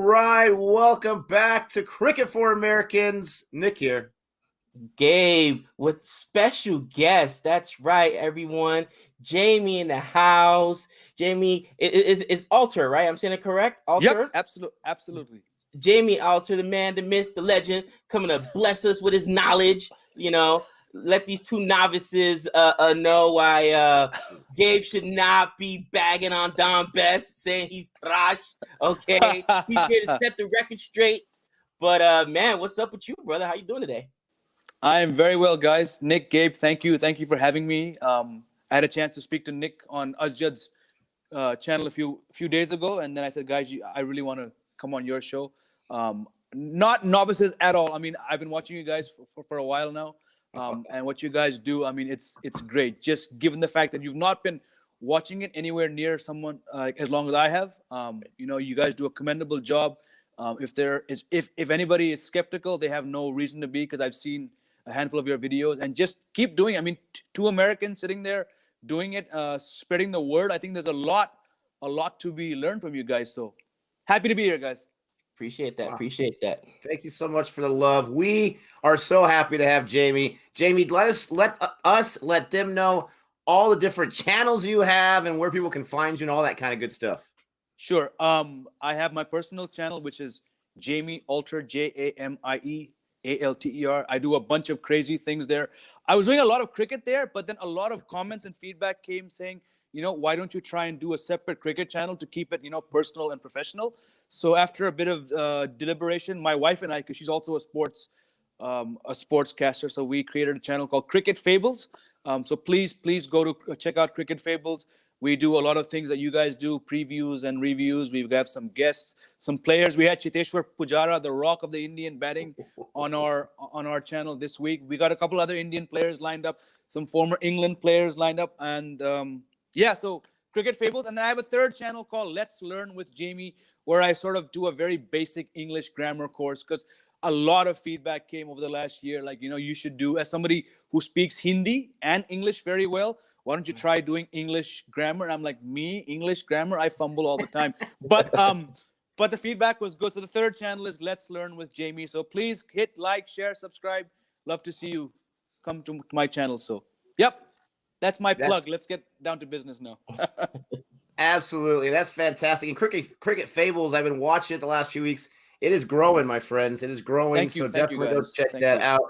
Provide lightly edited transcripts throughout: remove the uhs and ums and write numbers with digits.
right, welcome back to Cricket for Americans. Nick here. Gabe with special guest. That's right, everyone. Jamie in the house. Jamie is Alter, right? I'm saying it correct? Alter? Yep, absolutely. Jamie Alter, the man, the myth, the legend, coming to bless us with his knowledge. Let these two novices know why Gabe should not be bagging on Don Best, saying he's trash. Okay, he's here to set the record straight. But man, what's up with you, brother? How you doing today? I am very well, guys. Nick, Gabe, thank you for having me. I had a chance to speak to Nick on Azjad's channel a few days ago, and then I said, guys, I really want to come on your show. Not novices at all. I mean, I've been watching you guys for a while now, and what you guys do, I mean, it's great. Just given the fact that you've not been watching it anywhere near someone as long as I have, you guys do a commendable job. If anybody is skeptical, they have no reason to be, because I've seen a handful of your videos, and just keep doing it. I mean, two Americans sitting there doing it, spreading the word. I think there's a lot to be learned from you guys. So happy to be here, guys. Appreciate that. Wow. Appreciate that. Thank you so much for the love. We are so happy to have Jamie. Jamie, let them know all the different channels you have and where people can find you and all that kind of good stuff. Sure. I have my personal channel, which is Jamie Alter, JamieAlter. I do a bunch of crazy things there. I was doing a lot of cricket there, but then a lot of comments and feedback came saying, why don't you try and do a separate cricket channel to keep it, personal and professional? So after a bit of deliberation, my wife and I, because she's also a sportscaster, so we created a channel called Cricket Fables. So please go to check out Cricket Fables. We do a lot of things that you guys do, previews and reviews. We've got some guests, some players. We had Chiteshwar Pujara, the Rock of the Indian batting, on our channel this week. We got a couple other Indian players lined up, some former England players lined up, and so Cricket Fables. And then I have a third channel called Let's Learn with Jamie, where I sort of do a very basic English grammar course, because a lot of feedback came over the last year. Like, you should do, as somebody who speaks Hindi and English very well, why don't you try doing English grammar? And I'm like, me, English grammar? I fumble all the time. But the feedback was good. So the third channel is Let's Learn with Jamie. So please hit like, share, subscribe. Love to see you come to my channel. So, yep, that's my plug. Let's get down to business now. Absolutely. That's fantastic. And Cricket Fables, I've been watching it the last few weeks. It is growing, my friends. It is growing. Thank you. So definitely go check that out.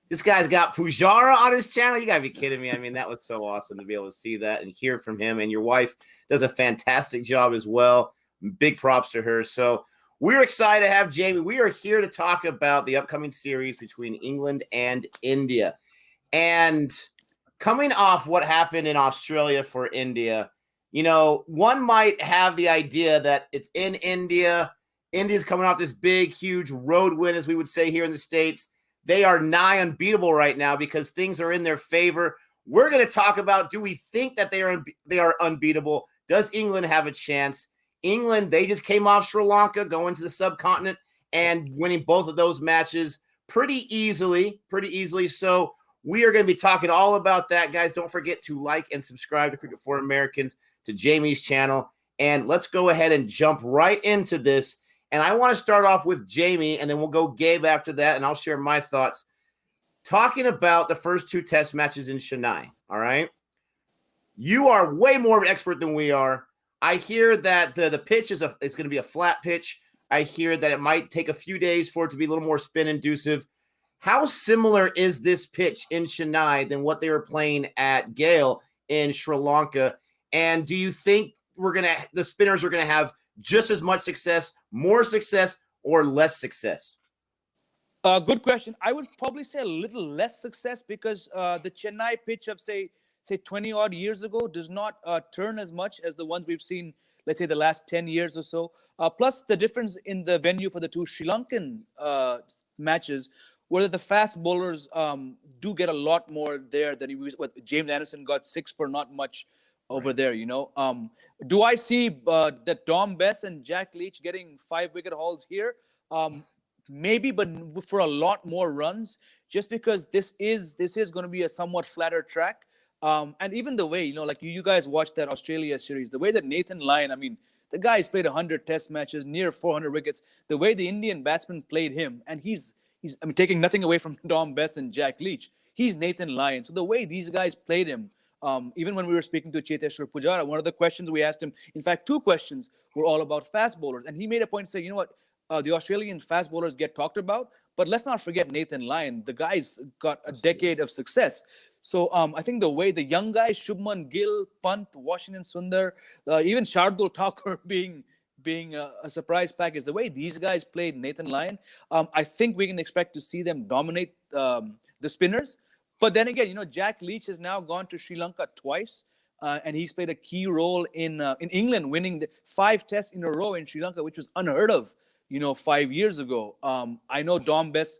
This guy's got Pujara on his channel. You got to be kidding me. I mean, that was so awesome to be able to see that and hear from him. And your wife does a fantastic job as well. Big props to her. So we're excited to have Jamie. We are here to talk about the upcoming series between England and India. And coming off what happened in Australia for India, one might have the idea that it's in India. India's coming off this big, huge road win, as we would say here in the States. They are nigh unbeatable right now because things are in their favor. We're going to talk about, do we think that they are unbeatable? Does England have a chance? England, they just came off Sri Lanka, going to the subcontinent and winning both of those matches pretty easily. So we are going to be talking all about that. Guys, don't forget to like and subscribe to Cricket for Americans, to Jamie's channel. And let's go ahead and jump right into this. And I want to start off with Jamie, and then we'll go Gabe after that, and I'll share my thoughts. Talking about the first two test matches in Chennai, all right? You are way more of an expert than we are. I hear that the pitch it's going to be a flat pitch. I hear that it might take a few days for it to be a little more spin-inducive. How similar is this pitch in Chennai than what they were playing at Gale in Sri Lanka? And do you think the spinners are going to have just as much success, more success, or less success? Good question. I would probably say a little less success, because the Chennai pitch of say 20 odd years ago does not turn as much as the ones we've seen, let's say, the last 10 years or so. Plus the difference in the venue for the two Sri Lankan matches, where the fast bowlers do get a lot more there than what James Anderson got 6 for not much over there, Do I see that Dom Bess and Jack Leach getting 5-wicket hauls here? Maybe, but for a lot more runs, just because this is going to be a somewhat flatter track. And even the way, like you guys watched that Australia series, the way that Nathan Lyon, I mean, The guy's played 100 test matches, near 400 wickets. The way the Indian batsman played him, and he's taking nothing away from Dom Bess and Jack Leach. He's Nathan Lyon. So the way these guys played him, even when we were speaking to Cheteshwar Pujara, one of the questions we asked him, in fact, 2 questions were all about fast bowlers. And he made a point to say, you know what, the Australian fast bowlers get talked about, but let's not forget Nathan Lyon. The guy's got a decade of success. So I think the way the young guys, Shubman Gill, Pant, Washington Sundar, even Shardul Thakur being a surprise package, the way these guys played Nathan Lyon, I think we can expect to see them dominate the spinners. But then again, Jack Leach has now gone to Sri Lanka twice, and he's played a key role in England, winning 5 tests in a row in Sri Lanka, which was unheard of, 5 years ago. I know Dom Bess,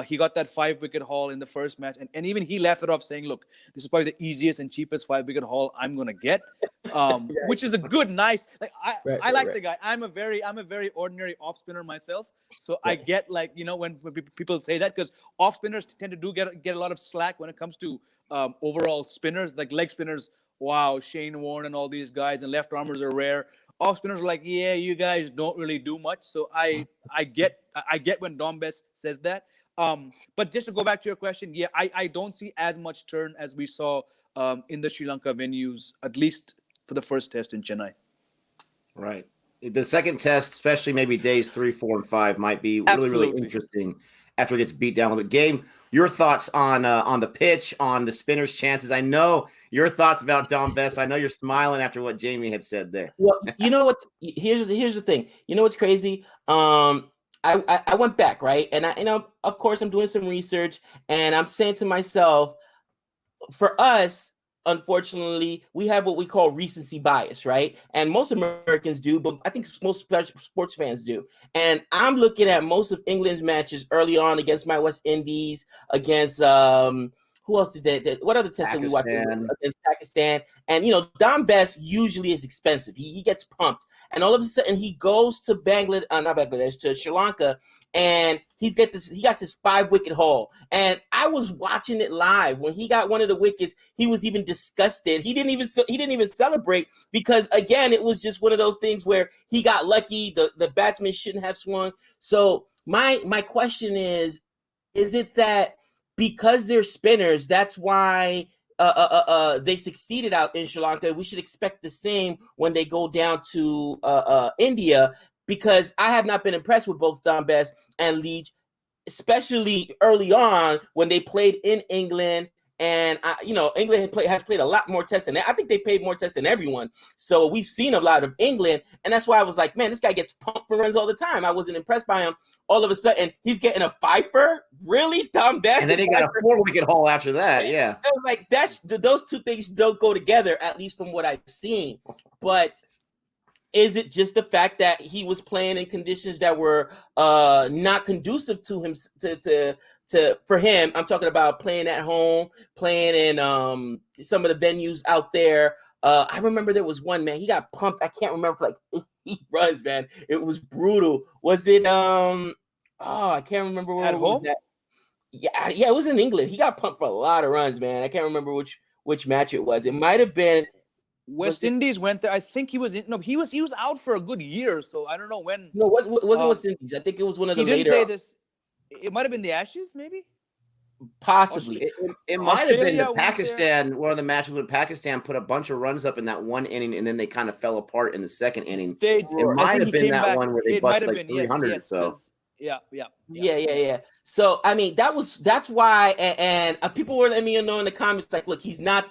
he got that 5-wicket haul in the first match, and even he laughed it off, saying, "Look, this is probably the easiest and cheapest 5-wicket haul I'm going to get," which is a good, nice. Like I like the guy. I'm a very ordinary off spinner myself, so I get when people say that, because off spinners tend to get a lot of slack when it comes to overall spinners, like leg spinners. Wow, Shane Warne and all these guys, and left armers are rare. Off spinners are like, yeah, you guys don't really do much. So I get when Dom Bess says that. But just to go back to your question, yeah, I don't see as much turn as we saw in the Sri Lanka venues, at least for the first test in Chennai. Right. The second test, especially maybe days 3, 4, and 5, might be really interesting after it gets beat down a little bit. Game, your thoughts on the pitch, on the spinners' chances. I know your thoughts about Dom Bess. I know you're smiling after what Jamie had said there. Well, you know what? Here's the thing. You know what's crazy? I went back, right? And of course, I'm doing some research, and I'm saying to myself, for us, unfortunately, we have what we call recency bias, right? And most Americans do, but I think most sports fans do. And I'm looking at most of England's matches early on against my West Indies, against who else did they? What other tests did we watch against Pakistan? And Dom Bess usually is expensive. He gets pumped, and all of a sudden he goes to to Sri Lanka, and he got this 5-wicket haul. And I was watching it live when he got one of the wickets. He was even disgusted. He didn't even celebrate, because again, it was just one of those things where he got lucky. The batsman shouldn't have swung. So my question is it that because they're spinners, that's why they succeeded out in Sri Lanka? We should expect the same when they go down to India, because I have not been impressed with both Dom Bess and Leach, especially early on when they played in England. And England has played a lot more tests than that. I think they played more tests than everyone. So we've seen a lot of England, and that's why I was like, man, this guy gets pumped for runs all the time. I wasn't impressed by him. All of a sudden, he's getting a fifer. Really, Dom Bess? And then he got a 4-wicket haul after that. Yeah, I was like, those two things don't go together, at least from what I've seen. But is it just the fact that he was playing in conditions that were not conducive to him for him? I'm talking about playing at home, playing in some of the venues out there. I remember there was one, man, he got pumped. I can't remember for like 8 runs, man. It was brutal. Was it I can't remember where at home? Yeah, it was in England. He got pumped for a lot of runs, man. I can't remember which match it was. It might have been West Indies went there. I think he was he was out for a good year, so I don't know when. No, what wasn't West Indies? I think it was one of the later. He didn't play this. It might have been the Ashes, maybe. Possibly. It might have been the Pakistan. One of the matches when Pakistan put a bunch of runs up in that one inning, and then they kind of fell apart in the second inning. It might have been that one where they busted like 300 or so. Yeah. So I mean, that's why, and people were letting me know in the comments, like, look, he's not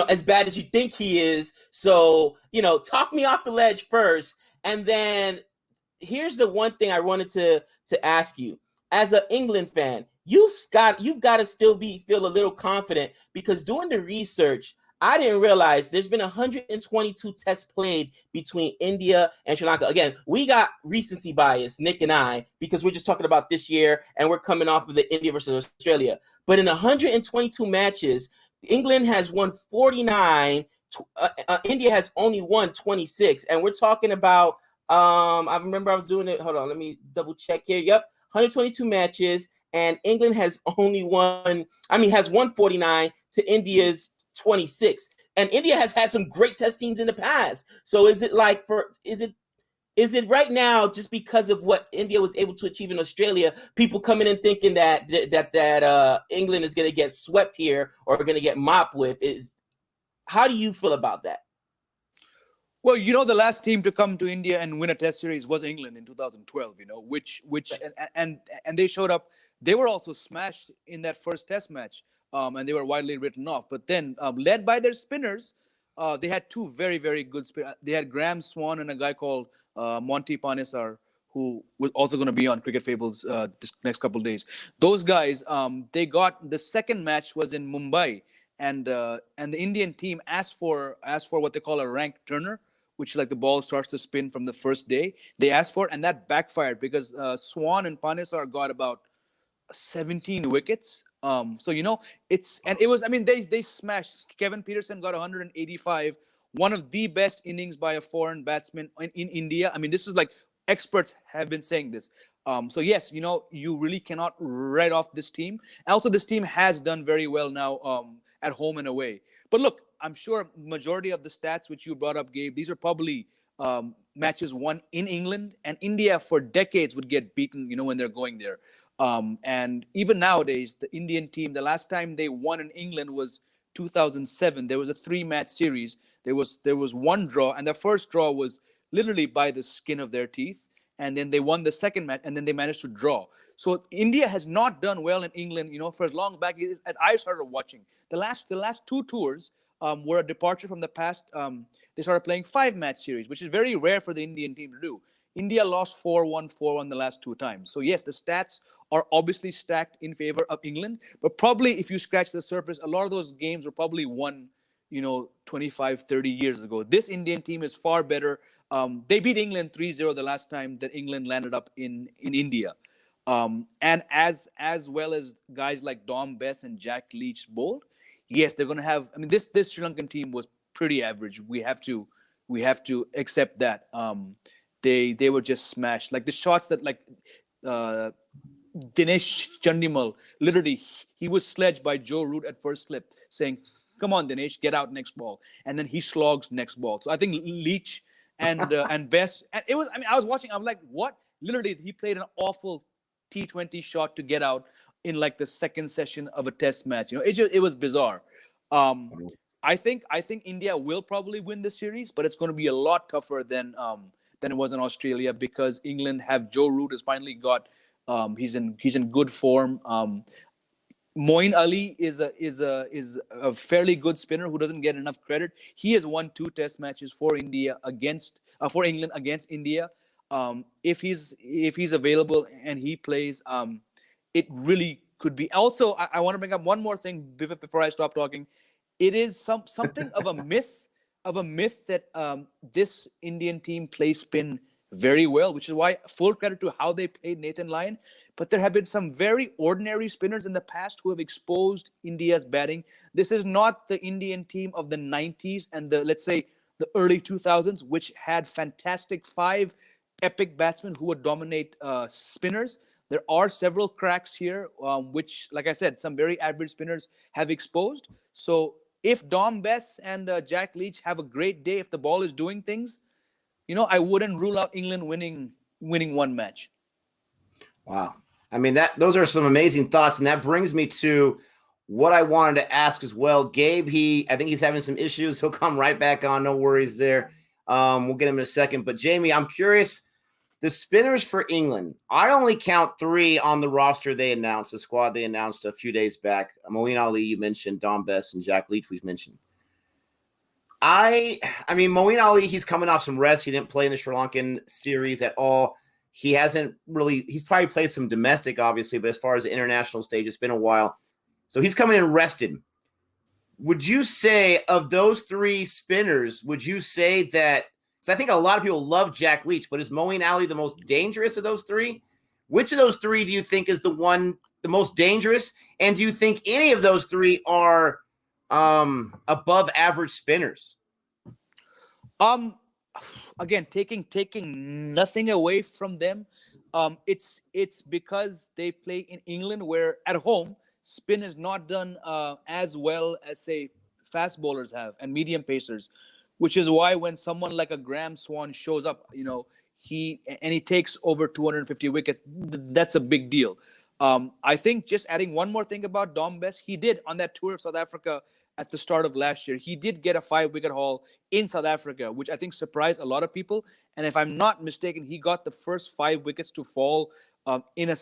as bad as you think he is. So talk me off the ledge first, and then here's the one thing I wanted to ask you as an England fan. You've got to still feel a little confident, because doing the research, I didn't realize there's been 122 tests played between India and Sri Lanka. Again, we got recency bias, Nick and I, because we're just talking about this year and we're coming off of the India versus Australia. But in 122 matches, England has won 49. India has only won 26. And we're talking about, I remember I was doing it. Hold on, let me double check here. Yep, 122 matches. And England has won 49 to India's 26. And India has had some great test teams in the past. So is it Is it right now just because of what India was able to achieve in Australia? People coming in thinking that England is going to get swept here or going to get mopped with. How do you feel about that? Well, the last team to come to India and win a Test series was England in 2012. Which and they showed up. They were also smashed in that first Test match, and they were widely written off. But then, led by their spinners, they had two very, very good spinners. They had Graham Swan and a guy called Monty Panesar, who was also going to be on Cricket Fables this next couple of days. Those guys, they got the second match was in Mumbai, and the Indian team asked for what they call a rank turner, which is like the ball starts to spin from the first day. They asked for it, and that backfired because Swan and Panesar got about 17 wickets. They smashed. Kevin Peterson got 185, one of the best innings by a foreign batsman in India. I mean, this is like experts have been saying this. So yes, you really cannot write off this team. Also, this team has done very well now at home and away. But look, I'm sure majority of the stats which you brought up, Gabe, these are probably matches won in England, and India for decades would get beaten, when they're going there. And even nowadays, the Indian team, the last time they won in England was 2007. There was a 3-match series. There was one draw, and the first draw was literally by the skin of their teeth. And then they won the second match, and then they managed to draw. So India has not done well in England, for as long back as I started watching. The last two tours were a departure from the past. They started playing 5-match series, which is very rare for the Indian team to do. India lost 4-1, 4-1 the last 2 times. So yes, the stats are obviously stacked in favor of England. But probably if you scratch the surface, a lot of those games were probably won, 25, 30 years ago. This Indian team is far better. They beat England 3-0 the last time that England landed up in India. And as well as guys like Dom Bess and Jack Leach bowled, yes, they're going to have. I mean, this Sri Lankan team was pretty average. We have to accept that. They were just smashed. Like the shots that Dinesh Chandimal, literally he was sledged by Joe Root at first slip, saying, "Come on, Dinesh, get out next ball," and then he slogs next ball. So I think Leach and Bess, and it was. I mean, I was watching. I'm like, what? Literally, he played an awful T20 shot to get out in like the second session of a Test match. It was bizarre. I think India will probably win the series, but it's going to be a lot tougher than it was in Australia because England have Joe Root has finally got. He's in good form. Moeen Ali is a fairly good spinner who doesn't get enough credit. He has won 2 Test matches for England against India. If he's available and he plays, it really could be. Also, I want to bring up one more thing before I stop talking. It is something of a myth that this Indian team plays spin very well, which is why full credit to how they played Nathan Lyon. But there have been some very ordinary spinners in the past who have exposed India's batting. This is not the Indian team of the 90s and let's say the early 2000s, which had fantastic 5 epic batsmen who would dominate spinners. There are several cracks here, which, like I said, some very average spinners have exposed. So if Dom Bess and Jack Leach have a great day, if the ball is doing things, I wouldn't rule out England winning one match. Wow. I mean, those are some amazing thoughts. And that brings me to what I wanted to ask as well. Gabe, I think he's having some issues. He'll come right back on. No worries there. We'll get him in a second. But Jamie, I'm curious, the spinners for England, I only count 3 on the roster they announced, the squad they announced a few days back. Moeen Ali, you mentioned, Dom Bess, and Jack Leach, we've mentioned. I mean, Moeen Ali, he's coming off some rest. He didn't play in the Sri Lankan series at all. He's probably played some domestic, obviously, but as far as the international stage, it's been a while. So he's coming in rested. Would you say of those 3 spinners, would you say that, because I think a lot of people love Jack Leach, but is Moeen Ali the most dangerous of those 3? Which of those 3 do you think is the most dangerous? And do you think any of those 3 are above average spinners? Again, taking nothing away from them, it's because they play in England, where at home spin is not done as well as say fast bowlers have and medium pacers, which is why when someone like a Graham Swan shows up, he takes over 250 wickets. That's a big deal. I think just adding one more thing about Dom Bess, he did on that tour of South Africa at the start of last year, he did get a 5-wicket haul in South Africa, which I think surprised a lot of people. And if I'm not mistaken, he got the first 5 wickets to fall in a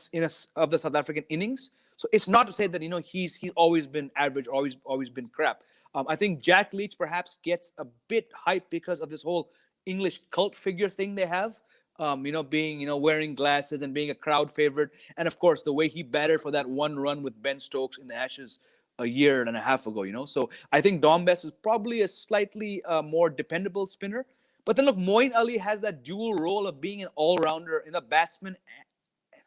of the South African innings. So it's not to say that he's always been average, always been crap. I think Jack Leach perhaps gets a bit hype because of this whole English cult figure thing they have. Being wearing glasses and being a crowd favorite, and of course the way he batted for that one run with Ben Stokes in the Ashes a year and a half ago. So I think Dom Bess is probably a slightly more dependable spinner. But then look, Moeen Ali has that dual role of being an all-rounder in a batsman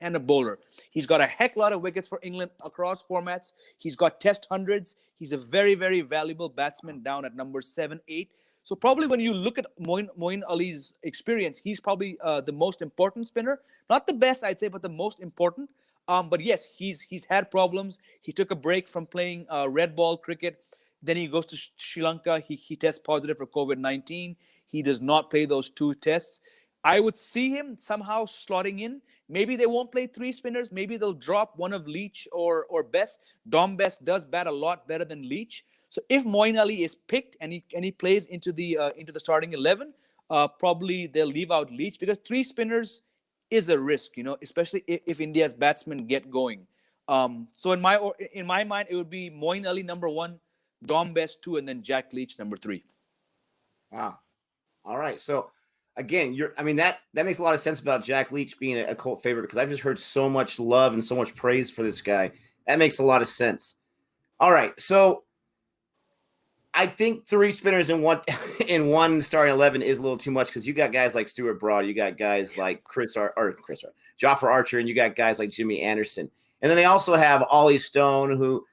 and a bowler. He's got a heck lot of wickets for England across formats. He's got test hundreds. He's a very, very valuable batsman down at number 7, 8. So probably when you look at Moeen Ali's experience, he's probably the most important spinner. Not the best, I'd say, but the most important. But yes, he's had problems. He took a break from playing red ball cricket. Then he goes to Sri Lanka. He tests positive for COVID-19. He does not play those 2 tests. I would see him somehow slotting in. Maybe they won't play 3 spinners. Maybe they'll drop one of Leach or Bess. Dom Bess does bat a lot better than Leach. So if Moeen Ali is picked and he plays into the starting 11, probably they'll leave out Leach because 3 spinners is a risk, especially if India's batsmen get going. So in my mind, it would be Moeen Ali number 1, Dom Bess 2, and then Jack Leach number 3. Wow. All right. So again, that makes a lot of sense about Jack Leach being a cult favorite because I've just heard so much love and so much praise for this guy. That makes a lot of sense. All right. So I think 3 spinners in one starting 11 is a little too much because you got guys like Stuart Broad, you got guys like Jofra Archer, and you got guys like Jimmy Anderson. And then they also have Ollie Stone, who,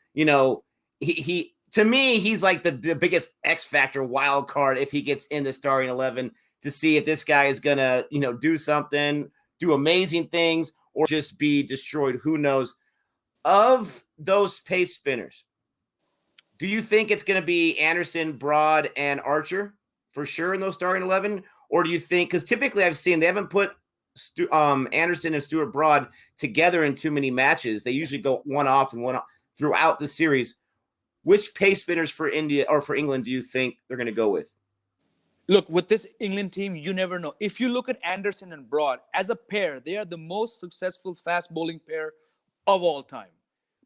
he to me, he's like the biggest X factor wild card if he gets in the starting 11 to see if this guy is gonna, do something, do amazing things, or just be destroyed. Who knows? Of those pace spinners, do you think it's going to be Anderson, Broad, and Archer for sure in those starting 11? Or do you think, because typically I've seen they haven't put Anderson and Stuart Broad together in too many matches. They usually go one off and one off throughout the series. Which pace spinners for India or for England do you think they're going to go with? Look, with this England team, you never know. If you look at Anderson and Broad, as a pair, they are the most successful fast bowling pair of all time.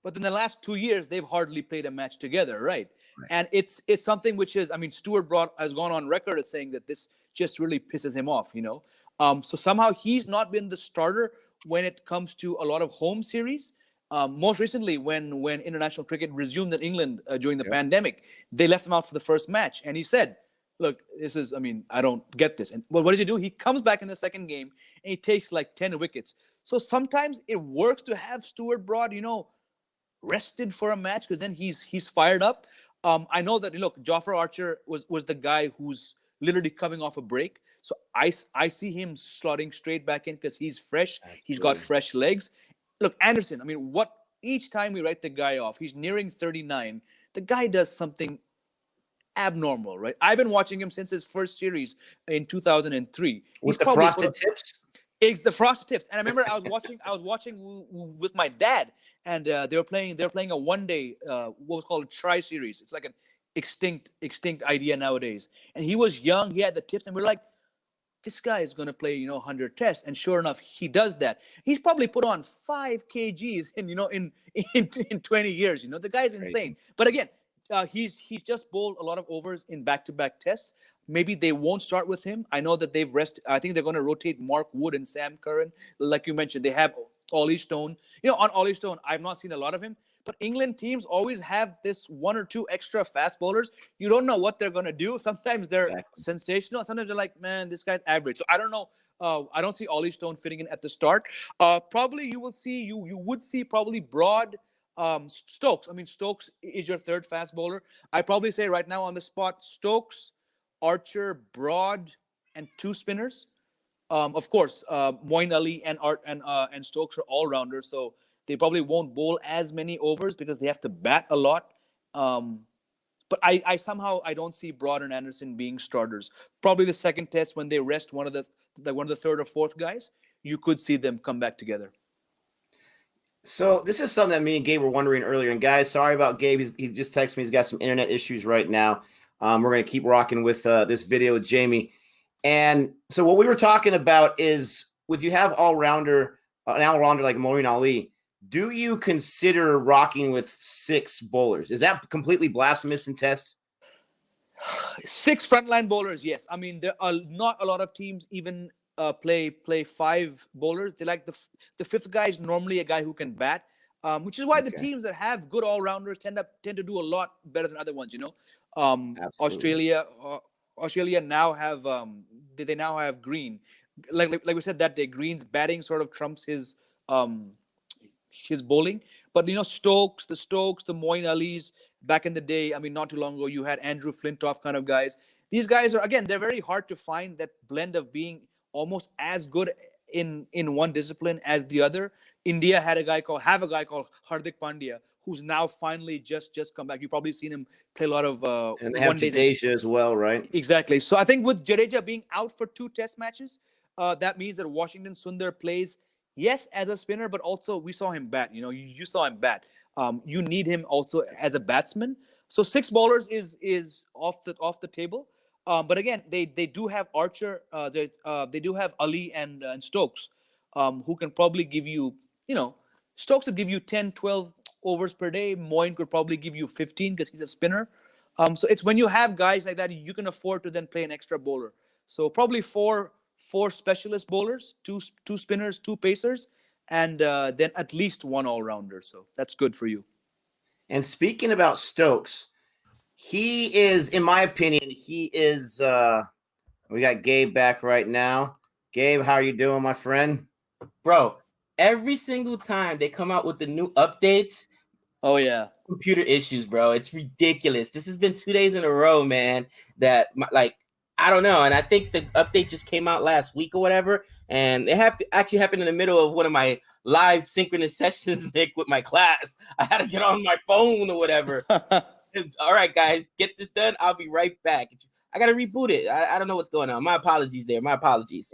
But in the last 2 years, they've hardly played a match together, right? And it's something which is, Stuart Broad has gone on record as saying that this just really pisses him off, So somehow he's not been the starter when it comes to a lot of home series. Most recently, when international cricket resumed in England during the pandemic, they left him out for the first match. And he said, look, this is, I don't get this. And what does he do? He comes back in the second game and he takes like 10 wickets. So sometimes it works to have Stuart Broad, rested for a match because then he's fired up. I know that, look, Jofra Archer was the guy who's literally coming off a break. So I see him slotting straight back in because he's fresh. He's got fresh legs. Look, Anderson, each time we write the guy off, he's nearing 39. The guy does something abnormal, right? I've been watching him since his first series in 2003. With the frosted tips? It's the frosted tips. And I remember I was watching with my dad, and they were playing a one-day what was called a tri-series. It's like an extinct idea nowadays. And he was young, he had the tips, and we're like, this guy is going to play 100 tests. And sure enough, he does that. He's probably put on 5 kgs in 20 years. The guy's insane. But again, he's just bowled a lot of overs in back-to-back tests. Maybe they won't start with him. I know that they've rested. I think they're going to rotate Mark Wood and Sam Curran. Like you mentioned, they have Ollie Stone. On Ollie Stone, I've not seen a lot of him. But England teams always have this 1 or 2 extra fast bowlers. You don't know what they're going to do. Sometimes they're sensational. Sometimes they're like, man, this guy's average. So I don't know. I don't see Ollie Stone fitting in at the start. Probably you would see probably Broad, Stokes. Stokes is your third fast bowler. I probably say right now on the spot, Stokes, Archer, Broad, and 2 spinners. Of course, Moeen Ali and Stokes are all-rounders, so they probably won't bowl as many overs because they have to bat a lot. But I somehow don't see Broad and Anderson being starters. Probably the second test when they rest one of like one of the third or fourth guys, you could see them come back together. So this is something that me and Gabe were wondering earlier. And guys, sorry about Gabe. He just texted me. He's got some internet issues right now. We're going to keep rocking with this video with Jamie. And so what we were talking about is, with you have an all-rounder like Moeen Ali, do you consider rocking with 6 bowlers? Is that completely blasphemous in tests? 6 frontline bowlers, yes. I mean, there are not a lot of teams even play 5 bowlers. They like the fifth guy is normally a guy who can bat, which is why the teams that have good all-rounders tend to do a lot better than other ones. Australia now have they now have Green, like we said that day. Green's batting sort of trumps his bowling. But the Stokes, the Moeen Alis back in the day. I mean, not too long ago, you had Andrew Flintoff kind of guys. These guys are, again, they're very hard to find that blend of being almost as good in one discipline as the other. India have a guy called Hardik Pandya, who's now finally just come back. You've probably seen him play a lot of and they have Jadeja as well, right? Exactly. So I think with Jadeja being out for 2 test matches, that means that Washington Sundar plays, yes, as a spinner, but also we saw him bat. You saw him bat. You need him also as a batsman. So 6 bowlers is off the table. But again, they do have Archer. They do have Ali and Stokes, who can probably give you, Stokes would give you 10, 12 overs per day. Moeen could probably give you 15 because he's a spinner. So it's when you have guys like that, you can afford to then play an extra bowler. So probably four specialist bowlers, two spinners, 2 pacers, and then at least 1 all-rounder. So that's good for you. And speaking about Stokes, he is, in my opinion, we got Gabe back right now. Gabe, how are you doing, my friend? Bro, every single time they come out with the new updates, oh yeah, computer issues, bro. It's ridiculous. This has been 2 days in a row, man, that I don't know. And I think the update just came out last week or whatever. And it actually happened in the middle of one of my live synchronous sessions, Nick, with my class. I had to get on my phone or whatever. All right, guys, get this done. I'll be right back. I got to reboot it. I don't know what's going on. My apologies there. My apologies.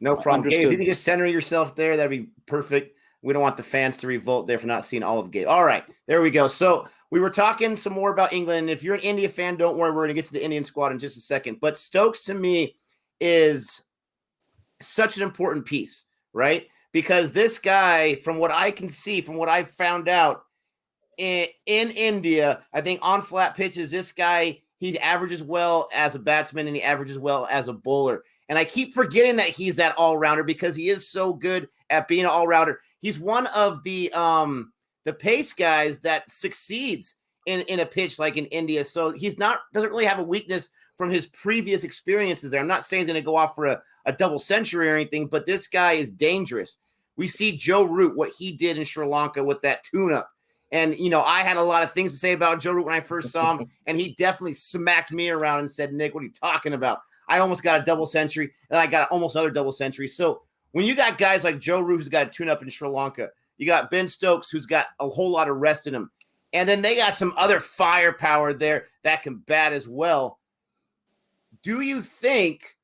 No problem. Gabe, if you can just center yourself there, that'd be perfect. We don't want the fans to revolt there for not seeing all of Gabe. All right, there we go. So we were talking some more about England. If you're an India fan, don't worry. We're going to get to the Indian squad in just a second. But Stokes, to me, is such an important piece, right? Because this guy, from what I can see, from what I've found out in India, I think on flat pitches, this guy, he averages well as a batsman and he averages well as a bowler. And I keep forgetting that he's that all-rounder because he is so good at being an all-rounder. He's one of the pace guys that succeeds in a pitch like in India. So doesn't really have a weakness from his previous experiences there. I'm not saying he's going to go off for a double century or anything, but this guy is dangerous. We see Joe Root, what he did in Sri Lanka with that tune-up. And, I had a lot of things to say about Joe Root when I first saw him, and he definitely smacked me around and said, Nick, what are you talking about? I almost got a double century, and I got almost another double century. So when you got guys like Joe Root, who's got a tune-up in Sri Lanka, you got Ben Stokes, who's got a whole lot of rest in him, and then they got some other firepower there that can bat as well. Do you think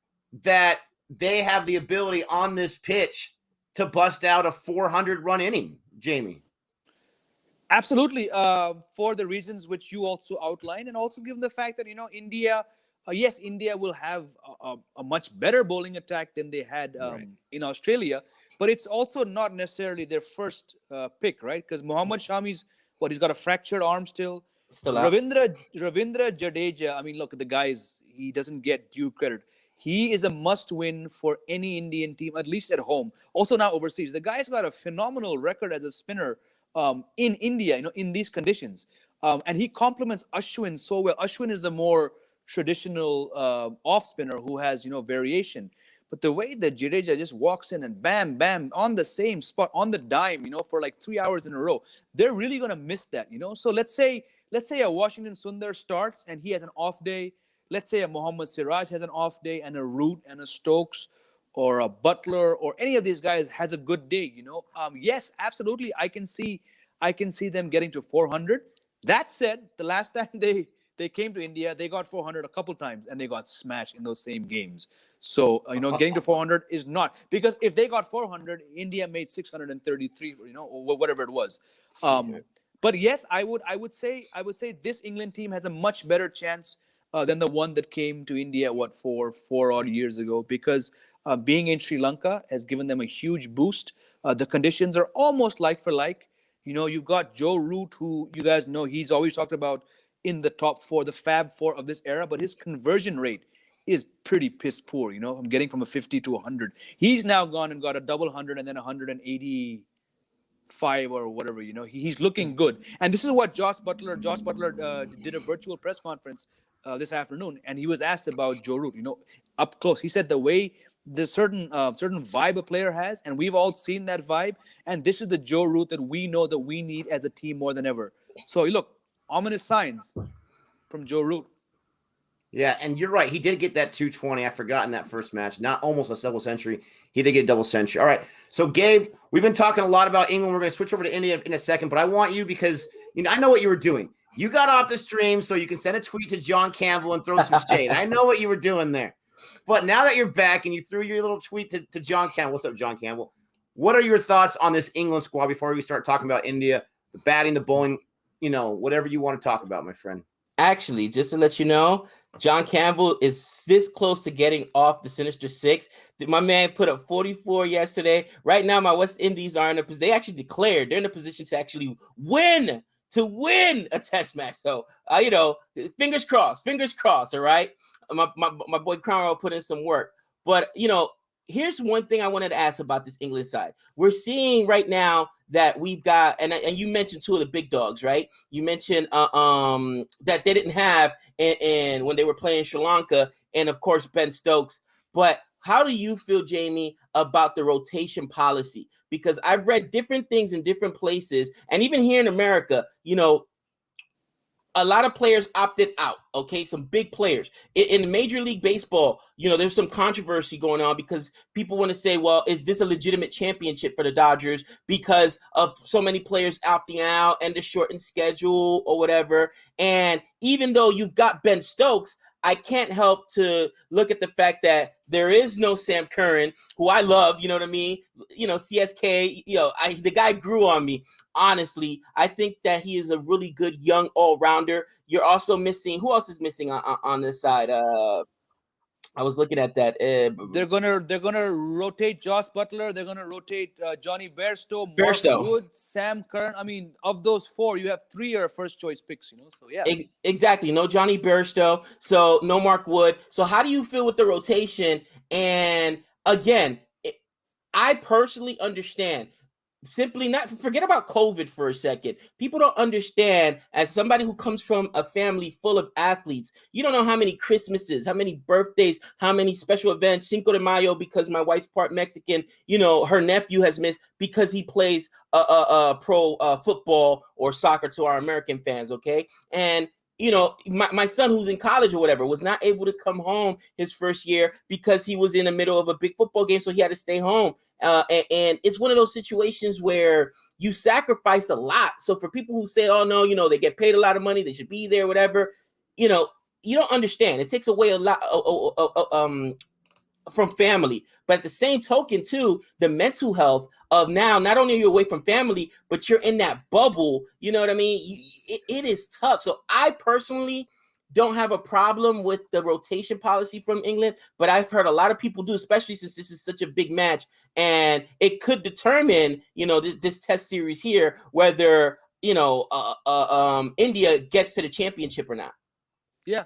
that they have the ability on this pitch to bust out a 400-run inning, Jamie? Absolutely, for the reasons which you also outlined, and also given the fact that India, yes, India will have a much better bowling attack than they had in Australia, but it's also not necessarily their first pick, right? Because Mohammad Shami's he's got a fractured arm still. Out. Ravindra Jadeja, I mean, look, the guys, he doesn't get due credit. He is a must-win for any Indian team, at least at home. Also now overseas, the guy's got a phenomenal record as a spinner. In India, in these conditions. And he complements Ashwin so well. Ashwin is the more traditional off spinner who has, variation. But the way that Jadeja just walks in and bam, bam, on the same spot, on the dime, for like 3 hours in a row, they're really going to miss that, So let's say a Washington Sundar starts and he has an off day. Let's say a Mohammad Siraj has an off day and a Root and a Stokes or a Butler or any of these guys has a good day, yes, absolutely. I can see them getting to 400. That said, the last time they they came to India, they got 400 a couple times, and they got smashed in those same games. So, getting to 400 is not, because if they got 400, India made 633, or whatever it was. But yes, I would say this England team has a much better chance than the one that came to India, four odd years ago, because being in Sri Lanka has given them a huge boost. The conditions are almost like for like. You've got Joe Root, who you guys know, he's always talked about in the top four, the Fab Four of this era, but his conversion rate is pretty piss poor. I'm getting from a 50 to 100. He's now gone and got a double 100 and then 185 or whatever. He's looking good. And this is what Josh Butler did a virtual press conference this afternoon, and he was asked about Joe Root, up close. He said the way the certain vibe a player has, and we've all seen that vibe, and this is the Joe Root that we know that we need as a team more than ever. So look, ominous signs from Joe Root. Yeah, and you're right. He did get that 220. I forgot in that first match. Not almost a double century. He did get a double century. All right. So, Gabe, we've been talking a lot about England. We're going to switch over to India in a second, but I want you, because I know what you were doing. You got off the stream so you can send a tweet to John Campbell and throw some shade. I know what you were doing there. But now that you're back and you threw your little tweet to John Campbell, what's up, John Campbell? What are your thoughts on this England squad before we start talking about India, the batting, the bowling, whatever you want to talk about, my friend? Actually, just to let you know, John Campbell is this close to getting off the Sinister Six. My man put up 44 yesterday. Right now, my West Indies are in a position. They actually declared they're in a position to actually win a test match. So, fingers crossed. All right. My boy Cromwell put in some work. But, here's one thing I wanted to ask about this England side. We're seeing right now that we've got, and you mentioned two of the big dogs, right? You mentioned that they didn't have and when they were playing Sri Lanka, and of course Ben Stokes. But how do you feel, Jamie, about the rotation policy? Because I've read different things in different places, and even here in America, a lot of players opted out, okay? Some big players. In Major League Baseball, there's some controversy going on because people want to say, well, is this a legitimate championship for the Dodgers because of so many players opting out and the shortened schedule or whatever? And even though you've got Ben Stokes, I can't help to look at the fact that there is no Sam Curran, who I love, you know what I mean? CSK, the guy grew on me. Honestly, I think that he is a really good young all-rounder. You're also missing, who else is missing on this side? I was looking at that. They're gonna rotate Josh Butler. They're gonna rotate Johnny Bairstow, Mark Wood, Sam Curran. I mean, of those four, you have three are first choice picks. So yeah, exactly. No Johnny Bairstow, so no Mark Wood. So how do you feel with the rotation? And again, I personally understand. Simply not forget about COVID for a second. People don't understand, as somebody who comes from a family full of athletes, you don't know how many Christmases, how many birthdays, how many special events, Cinco de Mayo, because my wife's part Mexican, her nephew has missed because he plays pro football or soccer to our American fans. Okay. And my son who's in college or whatever was not able to come home his first year because he was in the middle of a big football game. So he had to stay home. And it's one of those situations where you sacrifice a lot. So for people who say, oh, no, they get paid a lot of money, they should be there, whatever, you don't understand. It takes away a lot from family. But at the same token, too, the mental health of now, not only are you away from family, but you're in that bubble. You know what I mean? It is tough. So I personally don't have a problem with the rotation policy from England, but I've heard a lot of people do, especially since this is such a big match, and it could determine, this test series here, whether, India gets to the championship or not. Yeah.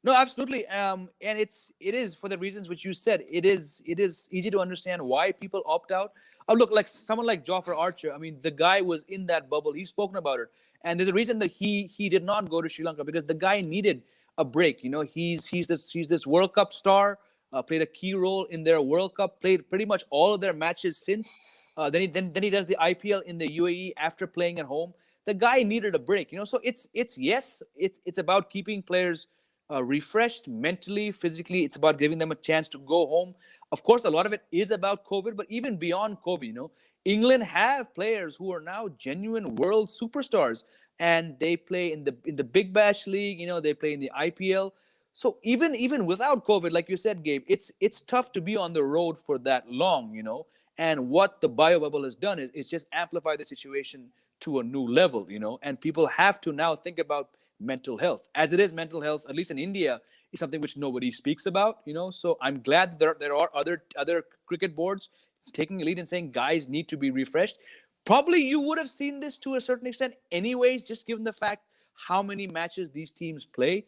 No, absolutely. And it is for the reasons which you said. It is easy to understand why people opt out. Look, like someone like Jofra Archer. I mean, the guy was in that bubble. He's spoken about it, and there's a reason that he did not go to Sri Lanka, because the guy needed a break. He's this World Cup star. Played a key role in their World Cup. Played pretty much all of their matches since. Then he does the IPL in the UAE after playing at home. The guy needed a break. So it's about keeping players refreshed mentally, physically. It's about giving them a chance to go home. Of course, a lot of it is about COVID, but even beyond COVID, England have players who are now genuine world superstars. and they play in the Big Bash League. They play in the IPL. So even without COVID, like you said, Gabe, it's tough to be on the road for that long. And what the bio bubble has done is it's just amplified the situation to a new level. And people have to now think about mental health. As it is, mental health, at least in India, is something which nobody speaks about. So I'm glad there are other cricket boards taking a lead and saying guys need to be refreshed. Probably you would have seen this to a certain extent anyways, just given the fact how many matches these teams play.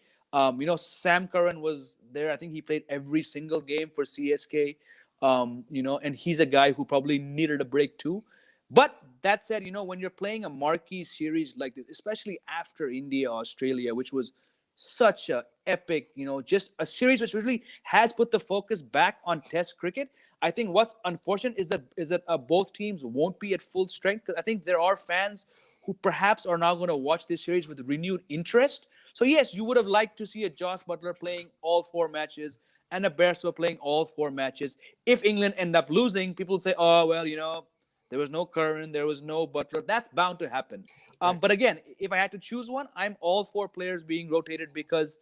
Sam Curran was there. I think he played every single game for CSK. And he's a guy who probably needed a break too. But that said, when you're playing a marquee series like this, especially after India, Australia, which was such a epic, just a series which really has put the focus back on Test cricket. I think what's unfortunate is that both teams won't be at full strength. Because I think there are fans who perhaps are now going to watch this series with renewed interest. So yes, you would have liked to see a Joss Butler playing all 4 matches and a Bairstow playing all 4 matches. If England end up losing, people would say, oh, well, there was no Curran, there was no Butler. That's bound to happen. But again, if I had to choose one, I'm all for players being rotated because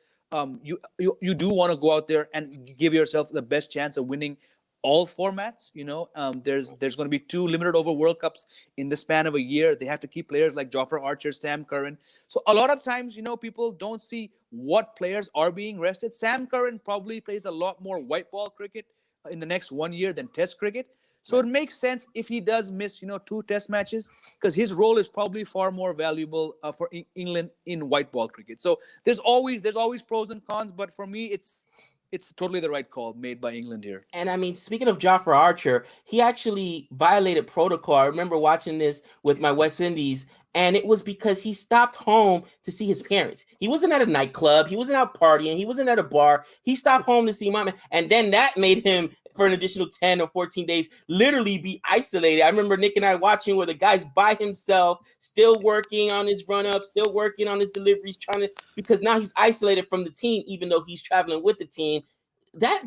you do want to go out there and give yourself the best chance of winning all formats. There's going to be 2 limited over World Cups in the span of a year. They have to keep players like Jofra Archer, Sam Curran. So a lot of times, people don't see what players are being rested. Sam Curran probably plays a lot more white ball cricket in the next 1 year than Test cricket. So it makes sense if he does miss, 2 Test matches, because his role is probably far more valuable for England in white ball cricket. So there's always pros and cons, but for me, it's totally the right call made by England here. And I mean, speaking of Jofra Archer, he actually violated protocol. I remember watching this with my West Indies, and it was because he stopped home to see his parents. He wasn't at a nightclub. He wasn't out partying. He wasn't at a bar. He stopped home to see mom. And then that made him, for an additional 10 or 14 days, literally be isolated. I remember Nick and I watching where the guy's by himself, still working on his run-up, still working on his deliveries, because now he's isolated from the team, even though he's traveling with the team. That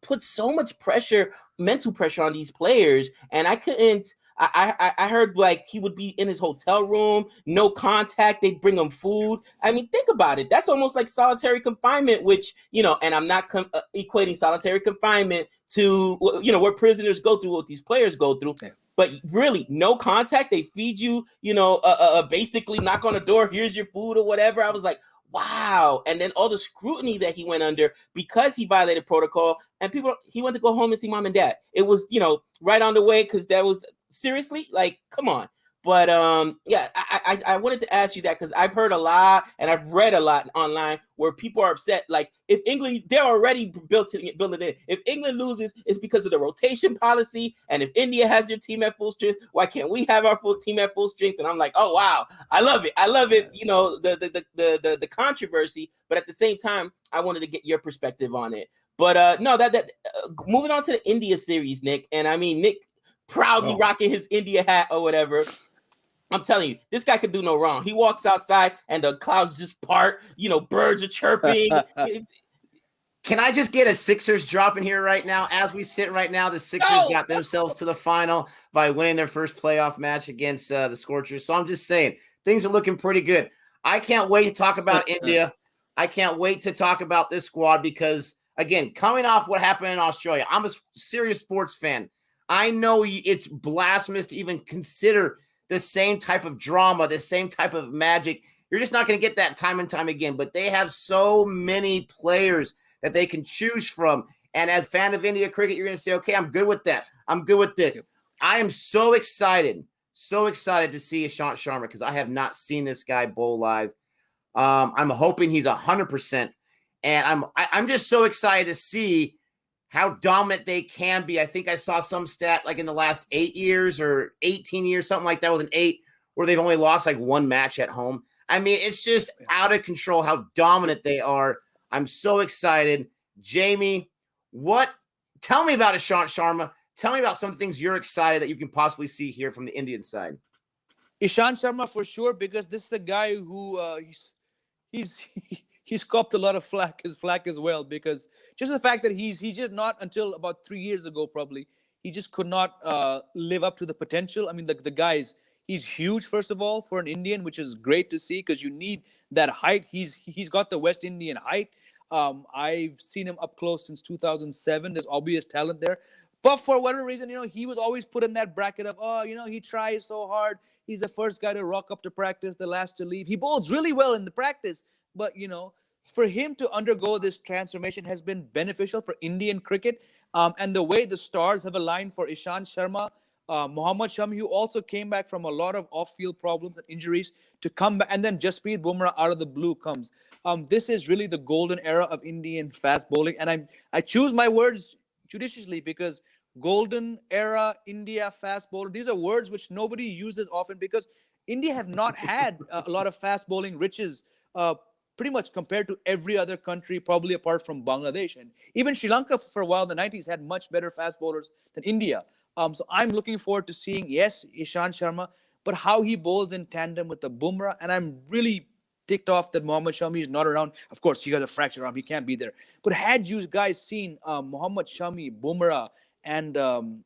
puts so much pressure, mental pressure on these players. And I heard like he would be in his hotel room, no contact. They'd bring him food. I mean, think about it. That's almost like solitary confinement, which, and I'm not equating solitary confinement to, what prisoners go through, what these players go through. But really, no contact. They feed you, basically knock on the door. Here's your food or whatever. I was like, wow. And then all the scrutiny that he went under because he violated protocol, and he went to go home and see mom and dad. It was, right on the way, because that was seriously, like, come on. But yeah, I wanted to ask you that because I've heard a lot and I've read a lot online where people are upset. Like, if England, they're already building it in. If England loses, it's because of the rotation policy. And if India has your team at full strength, why can't we have our full team at full strength? And I'm like, oh wow, I love it. The controversy. But at the same time, I wanted to get your perspective on it. But no, moving on to the India series, Nick. And I mean, Nick proudly rocking his India hat or whatever. I'm telling you, this guy could do no wrong. He walks outside and the clouds just part, birds are chirping. Can I just get a Sixers drop in here right now? As we sit right now, the Sixers got themselves to the final by winning their first playoff match against the Scorchers. So I'm just saying, things are looking pretty good. I can't wait to talk about India. I can't wait to talk about this squad because, again, coming off what happened in Australia, I'm a serious sports fan. I know it's blasphemous to even consider the same type of drama, the same type of magic. You're just not going to get that time and time again. But they have so many players that they can choose from. And as a fan of India cricket, you're going to say, okay, I'm good with that. I'm good with this. Yep. I am so excited to see Ishant Sharma because I have not seen this guy bowl live. I'm hoping he's 100%. And I'm just so excited to see how dominant they can be. I think I saw some stat like in the last 8 years or 18 years, something like that with an 8, where they've only lost like 1 match at home. I mean, it's just out of control how dominant they are. I'm so excited. Jamie, tell me about Ishant Sharma. Tell me about some things you're excited that you can possibly see here from the Indian side. Ishant Sharma for sure, because this is a guy who he's copped a lot of flack as well, because just the fact that he's just not, until about 3 years ago probably, he just could not live up to the potential. I mean, the guys, He's huge, first of all, for an Indian, which is great to see because you need that height. He's got the West Indian height. I've seen him up close since 2007. There's obvious talent there. But for whatever reason, he was always put in that bracket of, he tries so hard. He's the first guy to rock up to practice, the last to leave. He bowls really well in the practice. But, for him to undergo this transformation has been beneficial for Indian cricket. And the way the stars have aligned for Ishant Sharma, Mohammad Shami, who also came back from a lot of off-field problems and injuries to come back, and then Jasprit Bumrah out of the blue comes. This is really the golden era of Indian fast bowling, and I choose my words judiciously because golden era India fast bowler, these are words which nobody uses often because India have not had a lot of fast bowling riches pretty much compared to every other country, probably apart from Bangladesh. And even Sri Lanka for a while in the 90s had much better fast bowlers than India. So I'm looking forward to seeing, yes, Ishant Sharma, but how he bowls in tandem with the Bumrah. And I'm really ticked off that Mohammad Shami is not around. Of course, he got a fractured arm. He can't be there. But had you guys seen Mohammad Shami, Bumrah, and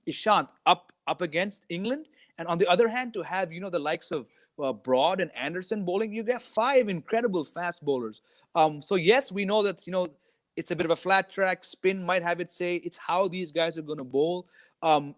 Ishant up against England, and on the other hand, to have, the likes of Broad and Anderson bowling, you get 5 incredible fast bowlers. So yes, we know that, it's a bit of a flat track. Spin might have its say. It's how these guys are going to bowl.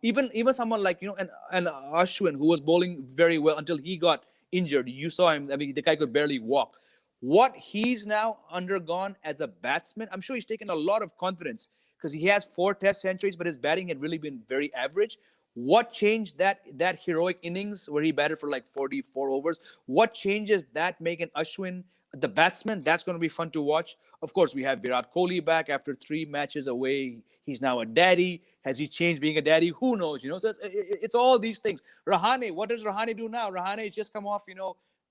Even someone like, an Ashwin, who was bowling very well until he got injured. You saw him. I mean, the guy could barely walk. What he's now undergone as a batsman, I'm sure he's taken a lot of confidence because he has 4 test centuries, but his batting had really been very average. What changed that heroic innings where he batted for like 44 overs? What changes that Megan Ashwin, the batsman? That's going to be fun to watch. Of course, we have Virat Kohli back after 3 matches away. He's now a daddy. Has he changed being a daddy? Who knows? So it's all these things. Rahane, what does Rahane do now? Rahane has just come off,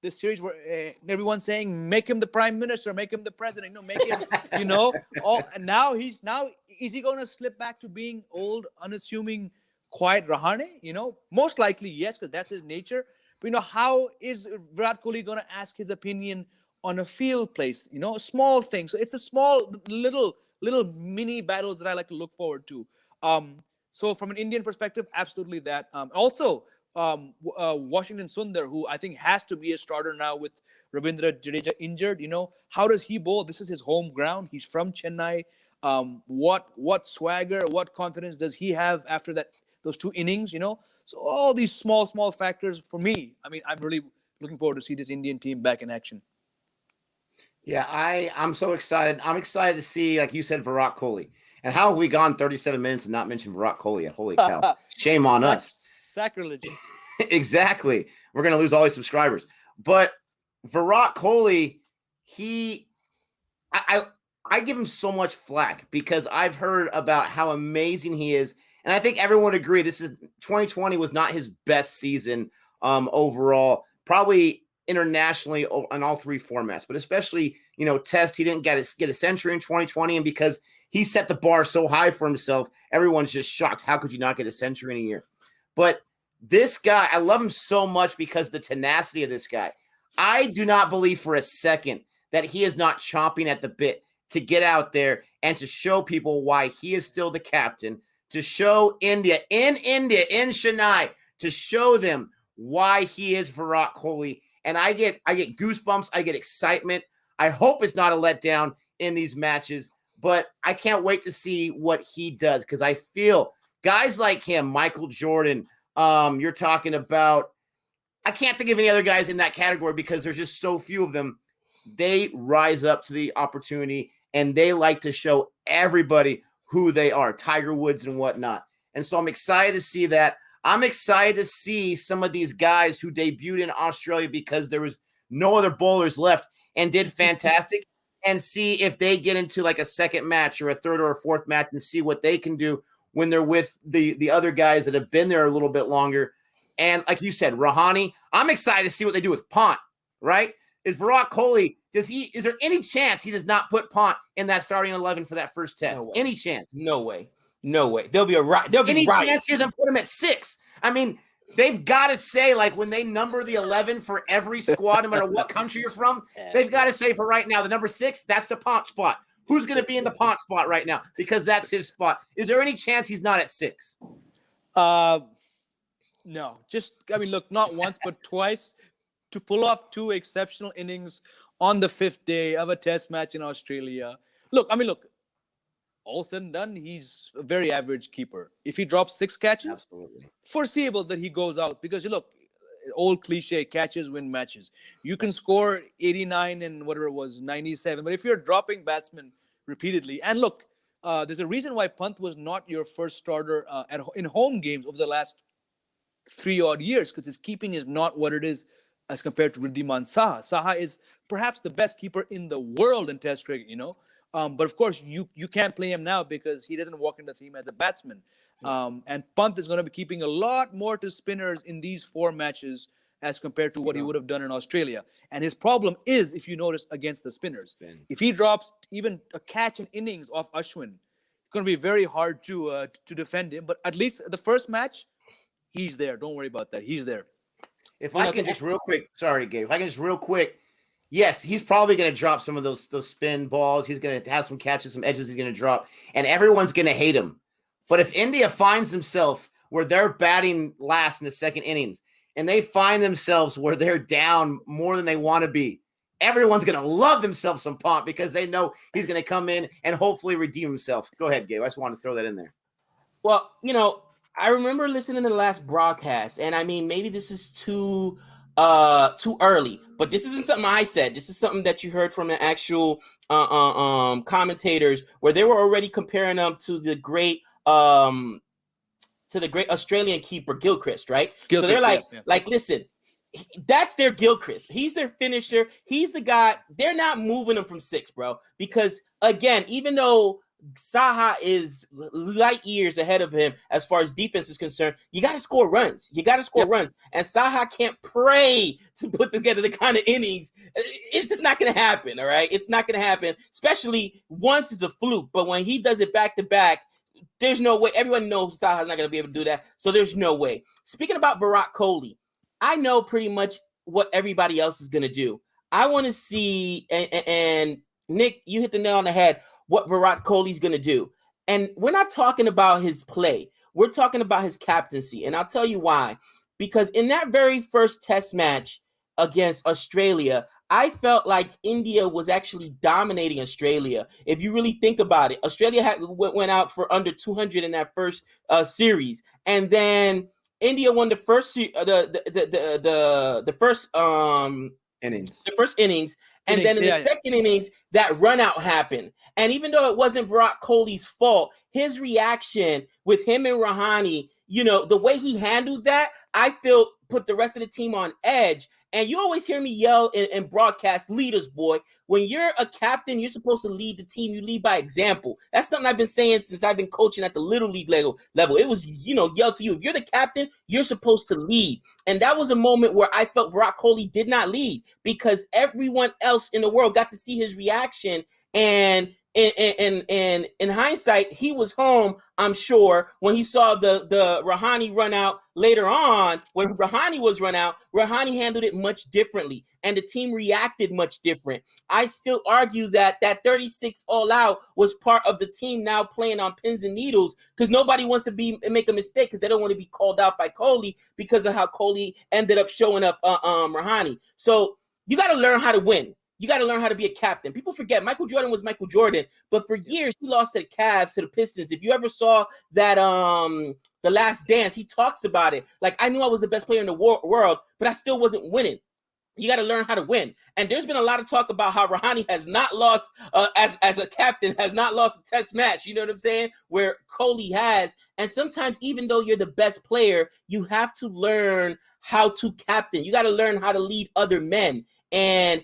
this series where everyone's saying, make him the prime minister, make him the president, make him, and now is he going to slip back to being old, unassuming, quiet Rahane? Most likely yes, because that's his nature. But how is Virat Kohli going to ask his opinion on a field place? A small thing. So it's a small little mini battles that I like to look forward to. So from an Indian perspective, absolutely that. Also, Washington Sundar, who I think has to be a starter now with Ravindra Jadeja injured. How does he bowl? This is his home ground. He's from Chennai. What swagger, what confidence does he have after those 2 innings? So all these small factors for me. I mean, I'm really looking forward to see this Indian team back in action. Yeah, I'm so excited. I'm excited to see, like you said, Virat Kohli. And how have we gone 37 minutes and not mentioned Virat Kohli yet? Holy cow. Shame on us. Sacrilege. Exactly. We're going to lose all these subscribers. But Virat Kohli, I give him so much flack because I've heard about how amazing he is. And I think everyone would agree 2020 was not his best season overall. Probably internationally on all 3 formats, but especially, Test, he didn't get a century in 2020. And because he set the bar so high for himself, everyone's just shocked. How could you not get a century in a year? But this guy, I love him so much because the tenacity of this guy. I do not believe for a second that he is not chomping at the bit to get out there and to show people why he is still the captain, to show India, in Chennai, to show them why he is Virat Kohli. And I get goosebumps. I get excitement. I hope it's not a letdown in these matches, but I can't wait to see what he does because I feel guys like him, Michael Jordan, you're talking about, I can't think of any other guys in that category because there's just so few of them. They rise up to the opportunity and they like to show everybody who they are, Tiger Woods and whatnot. And so I'm excited to see that. I'm excited to see some of these guys who debuted in Australia because there was no other bowlers left and did fantastic, and see if they get into like a second match or a third or a fourth match and see what they can do when they're with the other guys that have been there a little bit longer. And like you said, Rahane, I'm excited to see what they do with Pant, right? Is Virat Kohli, is there any chance he does not put Pant in that starting 11 for that first test? No any chance? No way. There'll be a right. Any chance he doesn't put him at 6? I mean, they've got to say, like, when they number the 11 for every squad, no matter what country you're from, they've got to say for right now, the number 6, that's the Pant spot. Who's going to be in the Pant spot right now? Because that's his spot. Is there any chance he's not at 6? No, look, not once, but twice to pull off 2 exceptional innings on the 5th day of a test match in Australia. Look, all said and done, he's a very average keeper. If he drops 6 catches, Absolutely foreseeable that he goes out because you look, old cliche, catches win matches. You can score 89 and whatever it was, 97, but if you're dropping batsmen repeatedly, and look, there's a reason why Pant was not your first starter in home games over the last 3 odd years, because his keeping is not what it is as compared to Wriddhiman Saha. Saha is perhaps the best keeper in the world in Test cricket, But of course, you can't play him now because he doesn't walk in the team as a batsman. And Pant is going to be keeping a lot more to spinners in these 4 matches as compared to what he would have done in Australia. And his problem is, if you notice, against the spinners. If he drops even a catch in innings off Ashwin, it's going to be very hard to defend him. But at least the first match, he's there. Don't worry about that. He's there. If I can just real quick, sorry, Gabe. If I can just real quick, yes, he's probably going to drop some of those spin balls. He's going to have some catches, some edges he's going to drop, and everyone's going to hate him. But if India finds themselves where they're batting last in the 2nd innings, and they find themselves where they're down more than they want to be, everyone's going to love themselves some Pant because they know he's going to come in and hopefully redeem himself. Go ahead, Gabe. I just wanted to throw that in there. Well, I remember listening to the last broadcast, and I mean, maybe this is too early, but this isn't something I said. This is something that you heard from the actual commentators, where they were already comparing them to the great Australian keeper Gilchrist, right? So they're like, listen, that's their Gilchrist. He's their finisher. He's the guy. They're not moving him from 6, bro, because again, even though Saha is light years ahead of him as far as defense is concerned, you got to score runs. Runs. And Saha can't pray to put together the kind of innings. It's just not going to happen, all right? It's not going to happen, especially once it's a fluke. But when he does it back-to-back, there's no way. Everyone knows Saha's not going to be able to do that, so there's no way. Speaking about Virat Kohli, I know pretty much what everybody else is going to do. I want to see, and Nick, you hit the nail on the head, what Virat Kohli's going to do. And we're not talking about his play. We're talking about his captaincy. And I'll tell you why. Because in that very first test match against Australia, I felt like India was actually dominating Australia. If you really think about it, Australia went out for under 200 in that first series. And then India won the first innings. The first innings. And then in the second innings, that run out happened. And even though it wasn't Virat Kohli's fault, his reaction with him and Rahane, the way he handled that, I feel put the rest of the team on edge. And you always hear me yell and broadcast, leaders, boy. When you're a captain, you're supposed to lead the team. You lead by example. That's something I've been saying since I've been coaching at the Little League level. It was, yell to you. If you're the captain, you're supposed to lead. And that was a moment where I felt Virat Kohli did not lead because everyone else in the world got to see his reaction. And in hindsight, he was home, I'm sure, when he saw the Rahane run out later on. When Rahane was run out, Rahane handled it much differently, and the team reacted much different. I still argue that 36 all out was part of the team now playing on pins and needles because nobody wants to make a mistake because they don't want to be called out by Kohli because of how Kohli ended up showing up Rahane. So you got to learn how to win. You got to learn how to be a captain. People forget Michael Jordan was Michael Jordan, but for years he lost to the Cavs, to the Pistons. If you ever saw that The Last Dance, he talks about it. Like, I knew I was the best player in the world, but I still wasn't winning. You got to learn how to win. And there's been a lot of talk about how Rahane has not lost, as a captain, has not lost a test match. You know what I'm saying? Where Kohli has. And sometimes, even though you're the best player, you have to learn how to captain. You got to learn how to lead other men. And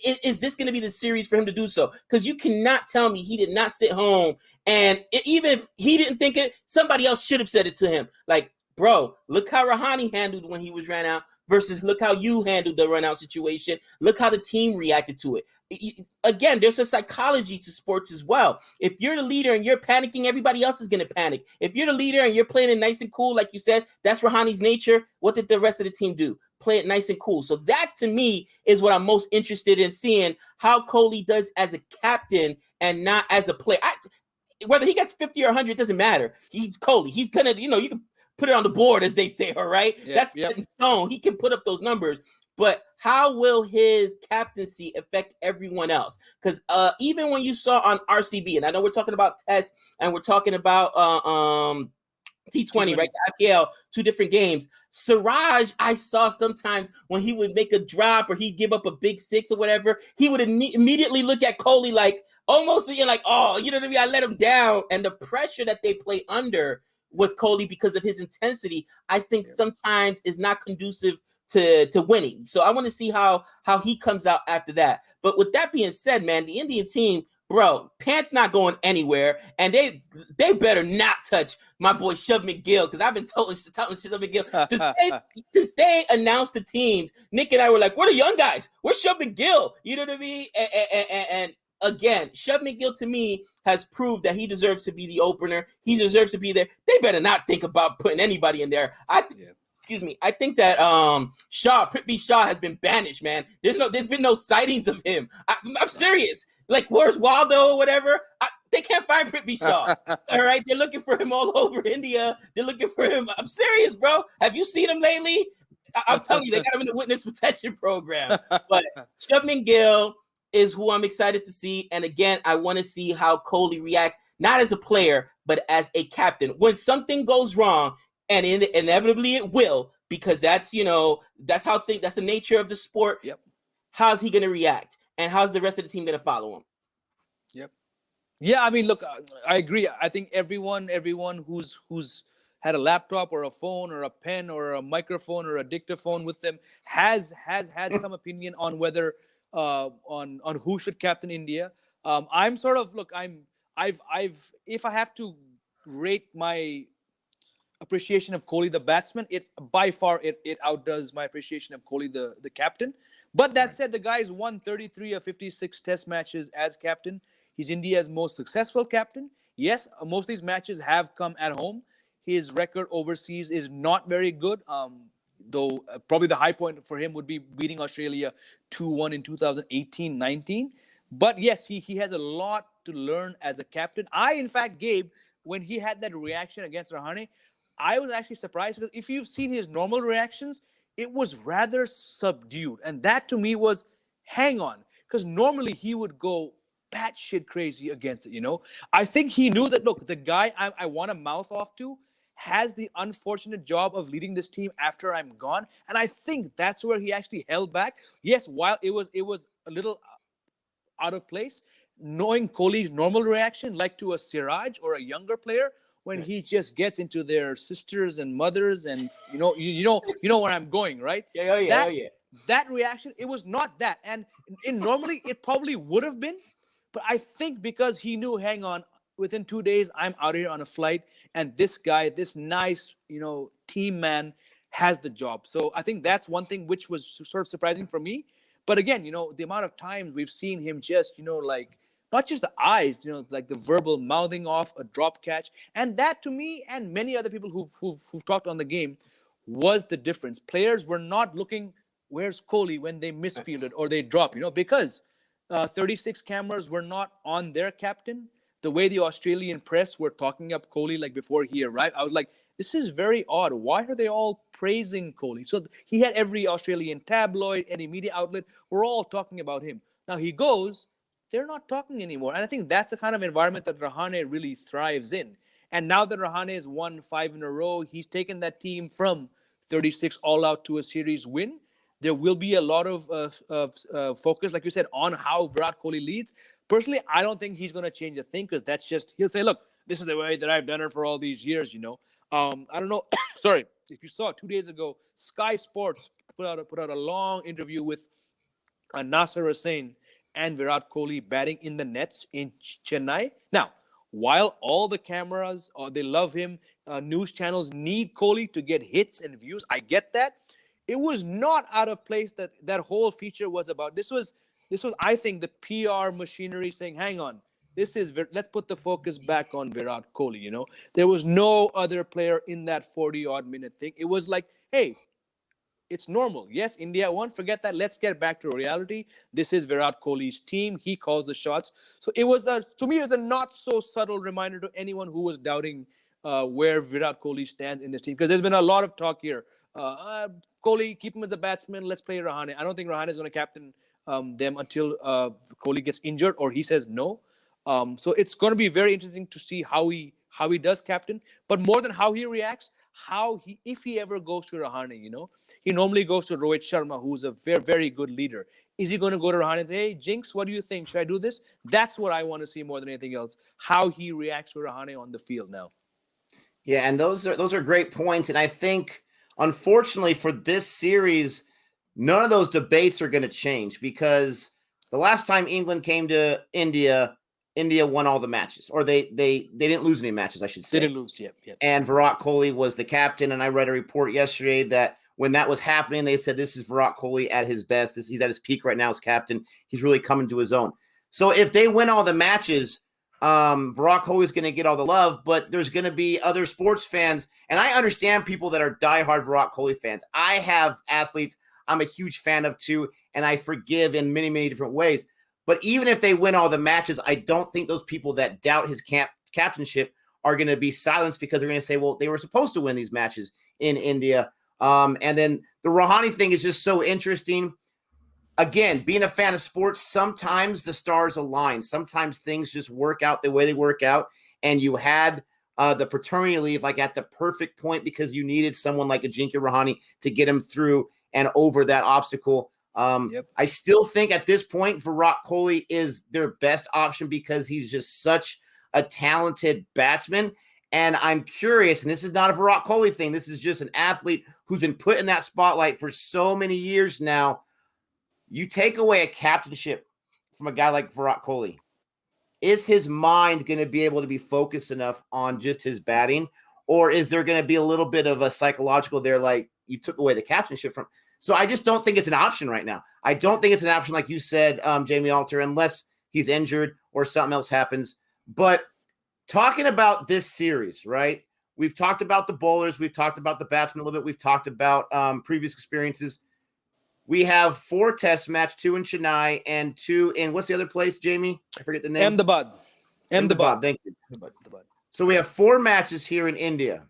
is this going to be the series for him to do so? Because you cannot tell me he did not sit home and even if he didn't think it, somebody else should have said it to him. Like, bro, look how Rahane handled when he was ran out versus look how you handled the run out situation. Look how the team reacted to it. Again, there's a psychology to sports as well. If you're the leader and you're panicking, everybody else is going to panic. If you're the leader and you're playing it nice and cool, like you said, that's Rahane's nature. What did the rest of the team do? Play it nice and cool. So that, to me, is what I'm most interested in seeing, how Kohli does as a captain and not as a player. Whether he gets 50 or 100, it doesn't matter. He's Kohli. He's going to, you can put it on the board, as they say, all right? Yep, That's yep. set in stone. He can put up those numbers. But how will his captaincy affect everyone else? Because even when you saw on RCB, and I know we're talking about Test and we're talking about T20, right? The IPL, 2 different games. Siraj, I saw sometimes when he would make a drop or he'd give up a big 6 or whatever, he would immediately look at Kohli like almost like, oh, you know what I mean? I let him down. And the pressure that they play under with Kohli because of his intensity, I think sometimes is not conducive to winning. So I want to see how he comes out after that. But with that being said, man, the Indian team, bro, Pant's not going anywhere, and they better not touch my boy Shub McGill, because I've been telling Shub McGill since they announced the teams. Nick and I were like, "We're the young guys. We're Shub McGill." You know what I mean? And again, Shub McGill to me has proved that he deserves to be the opener. He deserves to be there. They better not think about putting anybody in there. Excuse me. I think that Prithvi Shaw has been banished, man. There's been no sightings of him. I'm serious. Like, where's Waldo or whatever? They can't find Prithvi Shaw. All right, they're looking for him all over India. They're looking for him. I'm serious, bro. Have you seen him lately? I'm telling you, they got him in the witness protection program. But Shub McGill is who I'm excited to see. And again, I want to see how Kohli reacts, not as a player, but as a captain. When something goes wrong, and inevitably it will, because that's that's the nature of the sport. Yep. How's he going to react? And how's the rest of the team going to follow him? Yep. Yeah, I mean, look, I agree. I think everyone who's had a laptop or a phone or a pen or a microphone or a dictaphone with them has had some opinion on whether on who should captain India. I'm sort of if I have to rate my appreciation of Kohli the batsman, it by far outdoes my appreciation of Kohli the captain. But that said, the guy's won 33 of 56 test matches as captain. He's India's most successful captain. Yes, most of these matches have come at home. His record overseas is not very good, though probably the high point for him would be beating Australia 2-1 in 2018-19. But yes, he has a lot to learn as a captain. In fact, Gabe, when he had that reaction against Rahane, I was actually surprised, because if you've seen his normal reactions, it was rather subdued. And that to me was, hang on, because normally he would go batshit crazy against it, I think he knew that, look, the guy I want to mouth off to has the unfortunate job of leading this team after I'm gone. And I think that's where he actually held back. Yes, while it was a little out of place, knowing Kohli's normal reaction, like to a Siraj or a younger player, when he just gets into their sisters and mothers, and you know where I'm going, right? Yeah. That reaction, it was not that, and normally it probably would have been, but I think because he knew, hang on, within 2 days I'm out here on a flight, and this guy, this nice team man, has the job. So I think that's one thing which was sort of surprising for me. But again, the amount of times we've seen him just like, not just the eyes, like the verbal mouthing off a drop catch. And that to me and many other people who've talked on the game was the difference. Players were not looking, where's Kohli, when they misfielded or they drop, because 36 cameras were not on their captain. The way the Australian press were talking up Kohli like before he arrived, I was like, this is very odd. Why are they all praising Kohli? So he had every Australian tabloid, any media outlet, we're all talking about him. Now he goes, they're not talking anymore. And I think that's the kind of environment that Rahane really thrives in. And now that Rahane has won 5 in a row, he's taken that team from 36 all out to a series win. There will be a lot of focus, like you said, on how Virat Kohli leads. Personally, I don't think he's going to change a thing, because that's just, he'll say, look, this is the way that I've done it for all these years, I don't know. Sorry. If you saw 2 days ago, Sky Sports put out a long interview with Nasser Hussain and Virat Kohli batting in the nets in Chennai. Now, while all the cameras, they love him, news channels need Kohli to get hits and views, I get that. It was not out of place that whole feature was about. This was, I think, the PR machinery saying, hang on, let's put the focus back on Virat Kohli, There was no other player in that 40-odd minute thing. It was like, hey, it's normal. Yes, India won. Forget that. Let's get back to reality. This is Virat Kohli's team. He calls the shots. So it was to me, it was a not so subtle reminder to anyone who was doubting where Virat Kohli stands in this team, because there's been a lot of talk here. Kohli, keep him as a batsman. Let's play Rahane. I don't think Rahane is going to captain them until Kohli gets injured or he says no. So it's going to be very interesting to see how he does captain, but more than how he reacts, if he ever goes to Rahane, he normally goes to Rohit Sharma, who's a very, very good leader. Is he going to go to Rahane and say, hey, Jinx, what do you think? Should I do this? That's what I want to see more than anything else, how he reacts to Rahane on the field now. Yeah, and those are great points. And I think, unfortunately, for this series, none of those debates are going to change, because the last time England came to India won all the matches, or they didn't lose any matches, I should say. They didn't lose, yep. And Virat Kohli was the captain, and I read a report yesterday that when that was happening, they said this is Virat Kohli at his best. He's at his peak right now as captain. He's really coming to his own. So if they win all the matches, Virat Kohli is going to get all the love, but there's going to be other sports fans, and I understand people that are diehard Virat Kohli fans. I have athletes I'm a huge fan of too, and I forgive in many, many different ways. But even if they win all the matches, I don't think those people that doubt his captainship are going to be silenced, because they're going to say, well, they were supposed to win these matches in India. And then the Rahane thing is just so interesting. Again, being a fan of sports, sometimes the stars align. Sometimes things just work out the way they work out. And you had the paternity leave like at the perfect point, because you needed someone like Ajinkya Rahane to get him through and over that obstacle. I still think at this point, Virat Kohli is their best option, because he's just such a talented batsman. And I'm curious, and this is not a Virat Kohli thing, this is just an athlete who's been put in that spotlight for so many years now. You take away a captainship from a guy like Virat Kohli, is his mind going to be able to be focused enough on just his batting? Or is there going to be a little bit of a psychological there, like you took away the captainship from? So I just don't think it's an option right now. I don't think it's an option, like you said, Jamie Alter, unless he's injured or something else happens. But talking about this series, right? We've talked about the bowlers. We've talked about the batsmen a little bit. We've talked about previous experiences. We have 4 test match, 2 in Chennai and 2 in, what's the other place, Jamie? I forget the name. Ahmedabad. Thank you. So we have 4 matches here in India.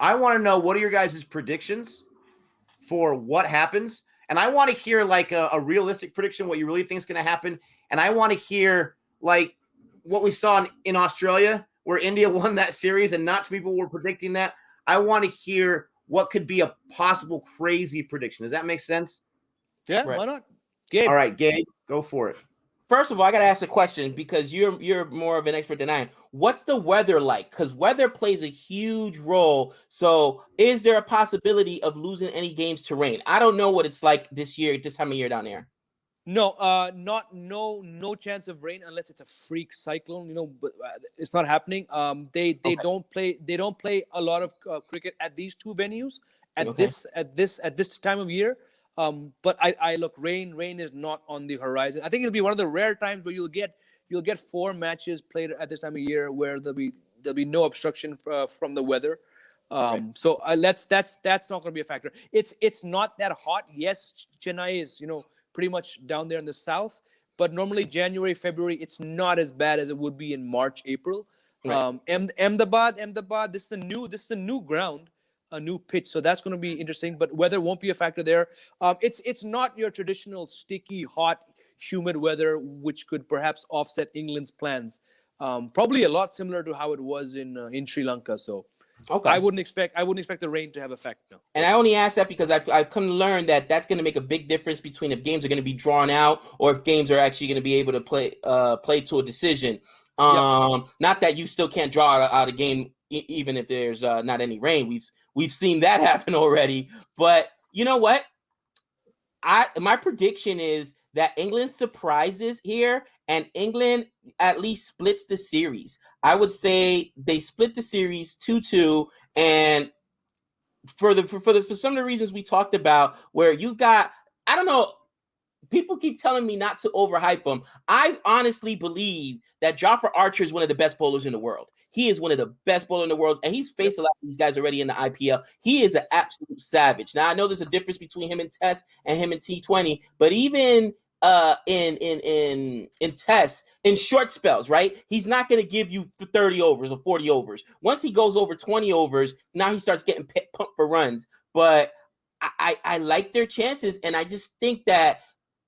I want to know, what are your guys' predictions for what happens? And I want to hear like a realistic prediction, what you really think is going to happen. And I want to hear like what we saw in Australia, where India won that series and not too people were predicting that. I want to hear what could be a possible crazy prediction. Does that make sense? Yeah, right. Why not? Gabe. All right, Gabe, go for it. First of all, I got to ask a question, because you're more of an expert than I am. What's the weather like? Because weather plays a huge role. So is there a possibility of losing any games to rain? I don't know what it's like this year, this time of year down there. No, no chance of rain unless it's a freak cyclone. But it's not happening. They don't play a lot of cricket at these 2 venues at this time of year. But I look, rain is not on the horizon. I think it'll be one of the rare times where you'll get 4 matches played at this time of year where there'll be no obstruction from the weather. So that's not going to be a factor. It's not that hot. Yes, Chennai is pretty much down there in the south, but normally January, February, it's not as bad as it would be in March, April. Right. Ahmedabad, this is a new ground, a new pitch, so that's going to be interesting. But weather won't be a factor there. It's not your traditional sticky, hot, humid weather, which could perhaps offset England's plans. Probably a lot similar to how it was in Sri Lanka. So. Okay. I wouldn't expect the rain to have effect. No. And I only ask that because I've come to learn that that's going to make a big difference between if games are going to be drawn out or if games are actually going to be able to play to a decision. Not that you still can't draw out a game even if there's not any rain. We've seen that happen already. But you know what? My prediction is that England surprises here, and England at least splits the series. I would say they split the series 2-2, and for some of the reasons we talked about, where you got, I don't know, people keep telling me not to overhype him. I honestly believe that Jofra Archer is one of the best bowlers in the world. He is one of the best bowlers in the world, and he's faced a lot of these guys already in the IPL. He is an absolute savage. Now, I know there's a difference between him in Test and him in T20, but even in tests in short spells, right? He's not going to give you 30 overs or 40 overs. Once he goes over 20 overs, now he starts getting pumped for runs. But I like their chances, and I just think that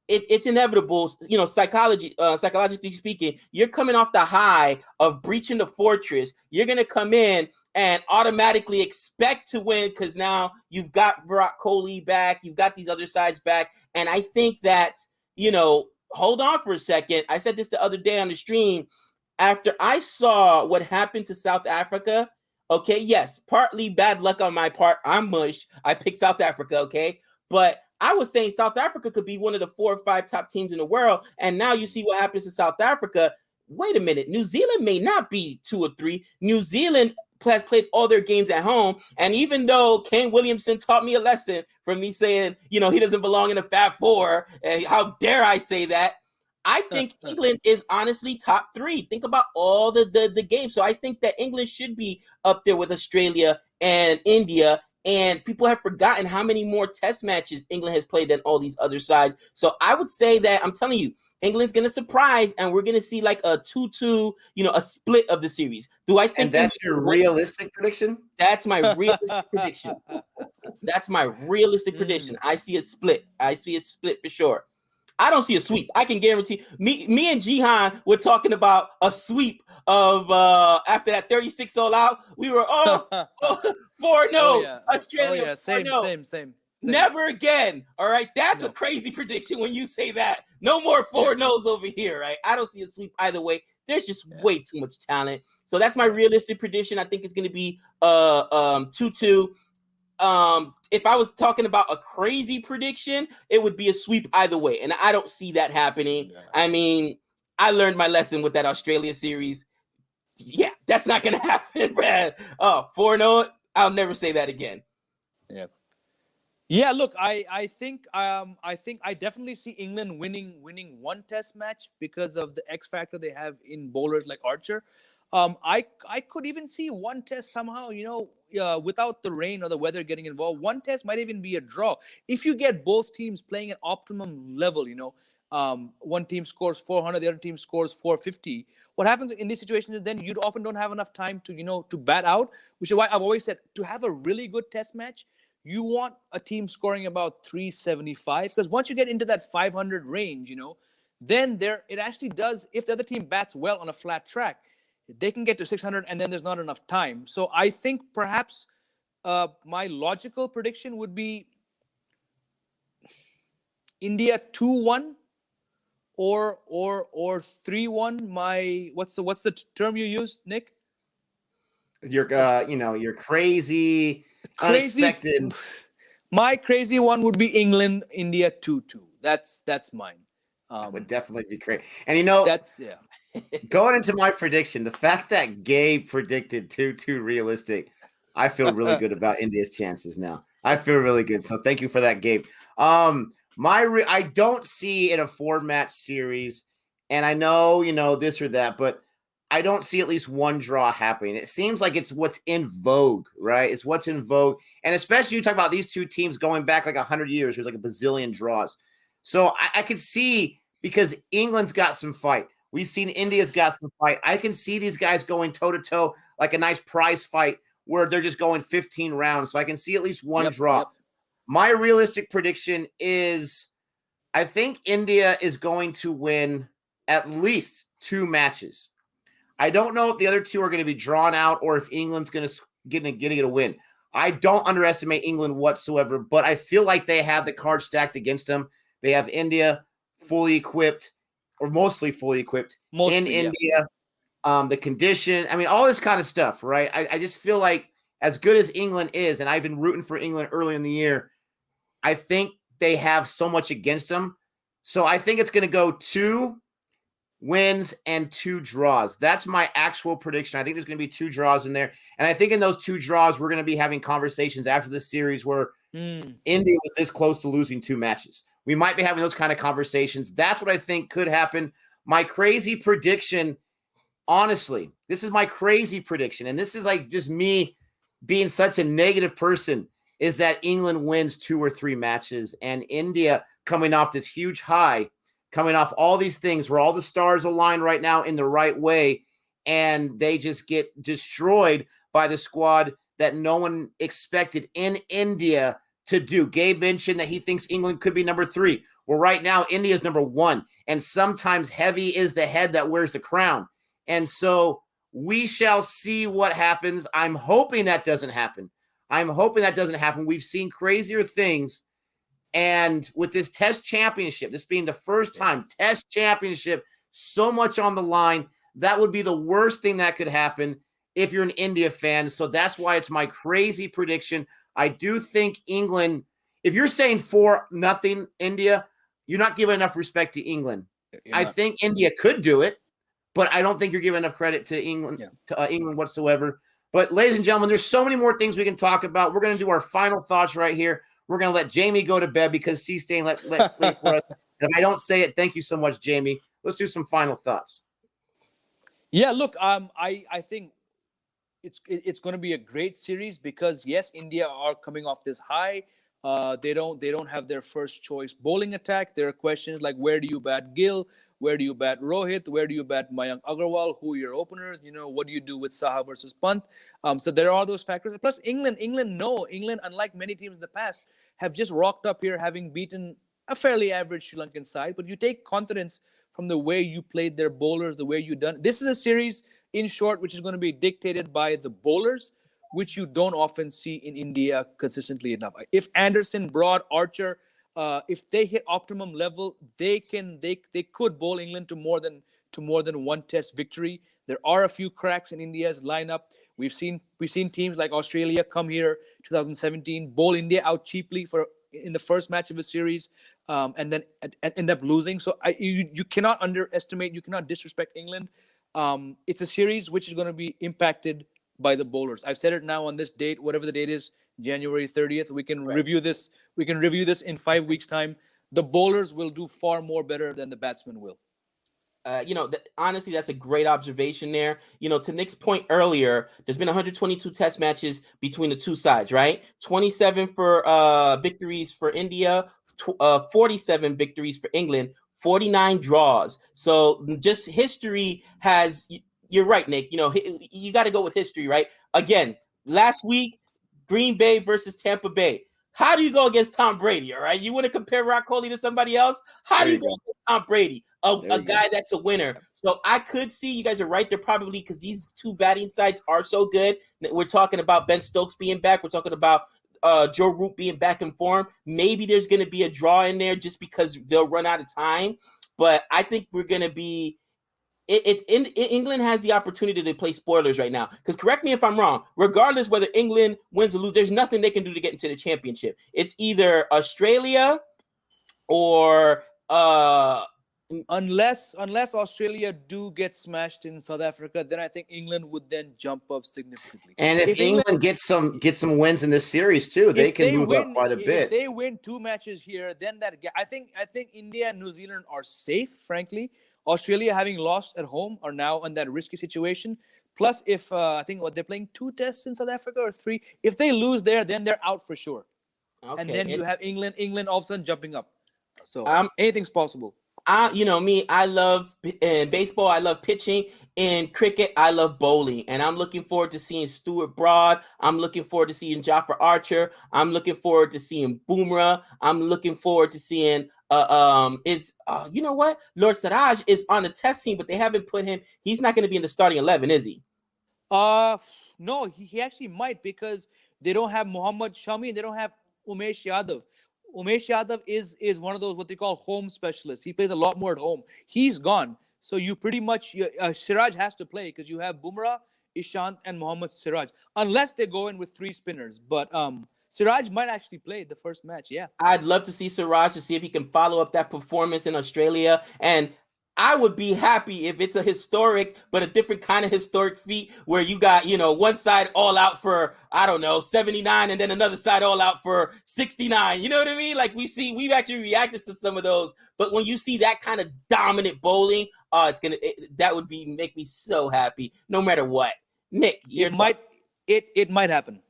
it's inevitable, psychologically speaking. You're coming off the high of breaching the fortress. You're going to come in and automatically expect to win because now you've got Kohli back, you've got these other sides back, and I think that, hold on for a second. I said this the other day on the stream. After I saw what happened to South Africa, okay, yes, partly bad luck on my part. I'm mush. I picked South Africa, okay? But I was saying South Africa could be one of the 4 or 5 top teams in the world. And now you see what happens to South Africa. Wait a minute. New Zealand may not be 2 or 3. New Zealand has played all their games at home. And even though Kane Williamson taught me a lesson from me saying, he doesn't belong in the Fab Four, and how dare I say that, I think England is honestly top 3. Think about all the games. So I think that England should be up there with Australia and India. And people have forgotten how many more test matches England has played than all these other sides. So I would say that, I'm telling you, England's going to surprise, and we're going to see like a 2-2, a split of the series. Do I think? And that's your realistic prediction? That's my realistic prediction. That's my realistic prediction. I see a split. I see a split for sure. I don't see a sweep. I can guarantee. Me and Jihan were talking about a sweep of after that 36 all out. We were 4-0 Australia. Oh, yeah. Same. Never again. All right, that's a crazy prediction when you say that. No more 4-0s over here, right? I don't see a sweep either way. There's just way too much talent. So that's my realistic prediction. I think it's going to be 2-2. If I was talking about a crazy prediction, it would be a sweep either way, and I don't see that happening. Yeah. I mean, I learned my lesson with that Australia series. Yeah, that's not gonna happen, man. 4-0, I'll never say that again. Yeah. Look, I think I definitely see England winning one test match because of the X factor they have in bowlers like Archer. I could even see one test somehow, without the rain or the weather getting involved. One test might even be a draw. If you get both teams playing at optimum level, one team scores 400, the other team scores 450. What happens in this situation is then you often don't have enough time to bat out, which is why I've always said to have a really good test match, you want a team scoring about 375, because once you get into that 500 range, then it actually does, if the other team bats well on a flat track, they can get to 600, and then there's not enough time. So I think perhaps my logical prediction would be India 2-1 or 3-1. What's the term you use, Nick? You're crazy, unexpected. My crazy one would be England, India 2-2. That's mine. Would definitely be great. And going into my prediction, the fact that Gabe predicted 2-2 realistic, I feel really good about India's chances now. I feel really good. So thank you for that, Gabe. I don't see in a 4-match series, and I know, this or that, but I don't see at least one draw happening. It seems like it's what's in vogue, right? It's what's in vogue. And especially you talk about these two teams going back like 100 years. There's like a bazillion draws. So I could see, because England's got some fight. We've seen India's got some fight. I can see these guys going toe-to-toe like a nice prize fight where they're just going 15 rounds. So I can see at least one draw. Yep. My realistic prediction is I think India is going to win at least 2 matches. I don't know if the other 2 are going to be drawn out or if England's going to get a win. I don't underestimate England whatsoever, but I feel like they have the cards stacked against them. They have India fully equipped, or mostly fully equipped in India. The condition, all this kind of stuff, right? I just feel like as good as England is, and I've been rooting for England early in the year, I think they have so much against them. So I think it's going to go 2 wins and 2 draws. That's my actual prediction. I think there's going to be 2 draws in there. And I think in those 2 draws, we're going to be having conversations after the series where India was this close to losing 2 matches. We might be having those kind of conversations. That's what I think could happen. My crazy prediction, honestly, this is my crazy prediction, and this is like just me being such a negative person, is that England wins 2 or 3 matches, and India, coming off this huge high, coming off all these things where all the stars align right now in the right way, and they just get destroyed by the squad that no one expected in India to do. Gabe mentioned that he thinks England could be number 3. Well, right now, India is number 1, and sometimes heavy is the head that wears the crown. And so we shall see what happens. I'm hoping that doesn't happen. We've seen crazier things. And with this Test Championship, this being the first time Test Championship, so much on the line, that would be the worst thing that could happen if you're an India fan. So that's why it's my crazy prediction. I do think England, if you're saying 4-0 India, you're not giving enough respect to England. I think India could do it, but I don't think you're giving enough credit to England, England whatsoever. But ladies and gentlemen, there's so many more things we can talk about. We're going to do our final thoughts right here. We're going to let Jamie go to bed because C-Stain let wait for us. If I don't say it, thank you so much, Jamie. Let's do some final thoughts. Yeah, look, I think it's going to be a great series because yes, India are coming off this high. They don't have their first choice bowling attack. There are questions like where do you bat Gill? Where do you bat Rohit? Where do you bat Mayank Agarwal? Who are your openers? What do you do with Saha versus Pant? So there are those factors. Plus, England, unlike many teams in the past, have just rocked up here having beaten a fairly average Sri Lankan side. But you take confidence from the way you played their bowlers, the way you done. This is a series, in short, which is going to be dictated by the bowlers, which you don't often see in India consistently enough. If Anderson, Broad, Archer, if they hit optimum level, they could bowl England to more than one Test victory. There are a few cracks in India's lineup. We've seen teams like Australia come here 2017, bowl India out cheaply in the first match of a series, and then end up losing. So you cannot underestimate, you cannot disrespect England. It's a series which is going to be impacted by the bowlers. I've said it now on this date, whatever the date is, January 30th. We can review this. We can review this in 5 weeks' time. The bowlers will do far more better than the batsmen will. Honestly, that's a great observation there. To Nick's point earlier, there's been 122 Test matches between the two sides, right? 27 for victories for India, 47 victories for England, 49 draws. So just history has. You're right, Nick. You got to go with history, right? Again, last week, Green Bay versus Tampa Bay. How do you go against Tom Brady? All right, you want to compare Rock Kohli to somebody else? How do you go against Tom Brady, a guy that's a winner? So I could see you guys are right there probably because these two batting sides are so good. We're talking about Ben Stokes being back. We're talking about Joe Root being back in form. Maybe there's going to be a draw in there just because they'll run out of time. But I think we're going to be. England has the opportunity to play spoilers right now. Because correct me if I'm wrong, regardless whether England wins or lose, there's nothing they can do to get into the championship. It's either Australia or unless Australia do get smashed in South Africa, then I think England would then jump up significantly. And if England gets some wins in this series too, they can move up quite a bit. If they win 2 matches here, then I think India and New Zealand are safe, frankly. Australia, having lost at home, are now in that risky situation. Plus, if I think they're playing 2 tests in South Africa or 3. If they lose there, then they're out for sure. Okay. And then you have England all of a sudden jumping up. So anything's possible. Me, I love baseball. I love pitching. In cricket, I love bowling. And I'm looking forward to seeing Stuart Broad. I'm looking forward to seeing Jofra Archer. I'm looking forward to seeing Bumrah. I'm looking forward to seeing you know what? Lord Siraj is on the test team, but they haven't put him. He's not going to be in the starting 11, is he? No, he actually might because they don't have Mohammad Shami and they don't have Umesh Yadav. Umesh Yadav is one of those what they call home specialists. He plays a lot more at home. He's gone. So you pretty much Siraj has to play because you have Bumrah, Ishant, and Mohammad Siraj. Unless they go in with 3 spinners, but Siraj might actually play the first match. Yeah, I'd love to see Siraj to see if he can follow up that performance in Australia. And I would be happy if it's a historic, but a different kind of historic feat where you got, one side all out for, 79 and then another side all out for 69. You know what I mean? Like we've actually reacted to some of those. But when you see that kind of dominant bowling, that would make me so happy no matter what. Nick, it might happen.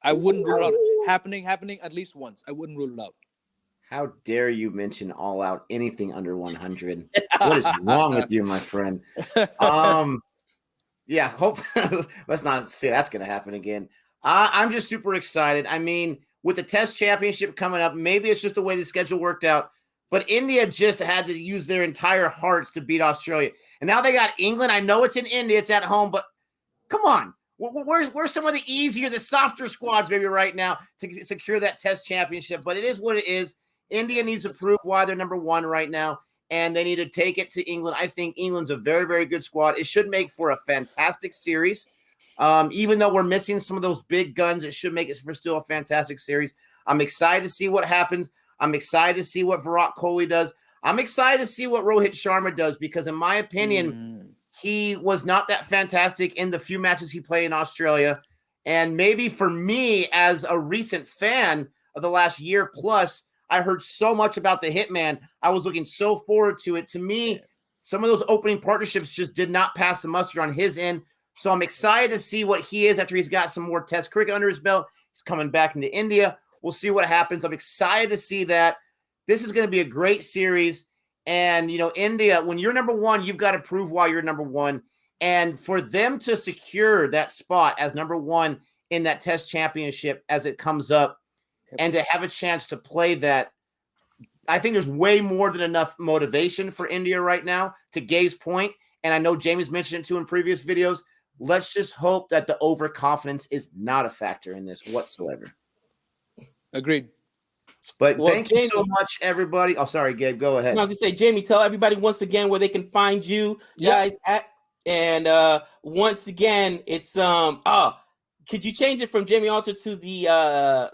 I wouldn't rule it out happening at least once. I wouldn't rule it out. How dare you mention All Out anything under 100? What is wrong with you, my friend? Yeah, hope let's not say that's going to happen again. I'm just super excited. I mean, with the Test Championship coming up, maybe it's just the way the schedule worked out, but India just had to use their entire hearts to beat Australia. And now they got England. I know it's in India, it's at home, but come on. Where's some of the easier, the softer squads maybe right now to secure that Test Championship? But it is what it is. India needs to prove why they're number one right now, and they need to take it to England. I think England's a very, very good squad. It should make for a fantastic series. Even though we're missing some of those big guns, it should make it for still a fantastic series. I'm excited to see what happens. I'm excited to see what Virat Kohli does. I'm excited to see what Rohit Sharma does because, in my opinion, he was not that fantastic in the few matches he played in Australia. And maybe for me, as a recent fan of the last year plus, I heard so much about the Hitman. I was looking so forward to it. To me, some of those opening partnerships just did not pass the muster on his end. So I'm excited to see what he is after he's got some more Test cricket under his belt. He's coming back into India. We'll see what happens. I'm excited to see that. This is going to be a great series. And, you know, India, when you're number one, you've got to prove why you're number one. And for them to secure that spot as number one in that Test Championship as it comes up and to have a chance to play that, I think there's way more than enough motivation for India right now, to Gabe's point. And I know Jamie's mentioned it too in previous videos. Let's just hope that the overconfidence is not a factor in this whatsoever. Agreed. But thank you so much, everybody. Oh, sorry, Gabe. Go ahead. I was going to say, Jamie, tell everybody once again where they can find you guys at. And once again, it's could you change it from Jamie Alter to the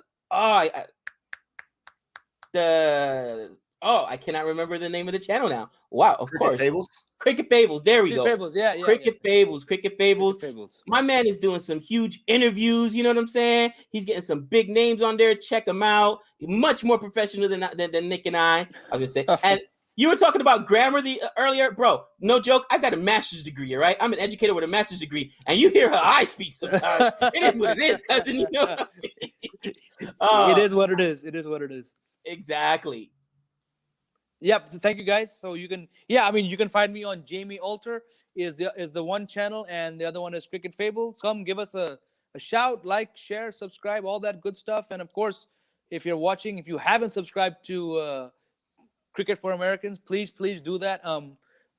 I cannot remember the name of the channel now. Wow, of course. Fables? Cricket Fables. There we go. Fables, Cricket Fables. My man is doing some huge interviews. You know what I'm saying? He's getting some big names on there. Check him out. Much more professional than Nick and I was gonna say. And you were talking about grammar earlier, bro. No joke. I got a master's degree. All right, I'm an educator with a master's degree, and you hear how I speak sometimes. It is what it is, cousin. You know what I mean? It is what it is. It is what it is. Exactly. Yep. Thank you, guys. So you can, you can find me on Jamie Alter is the one channel, and the other one is Cricket Fables. Come give us a shout, like, share, subscribe, all that good stuff. And of course, if you're watching, if you haven't subscribed to Cricket for Americans, please do that.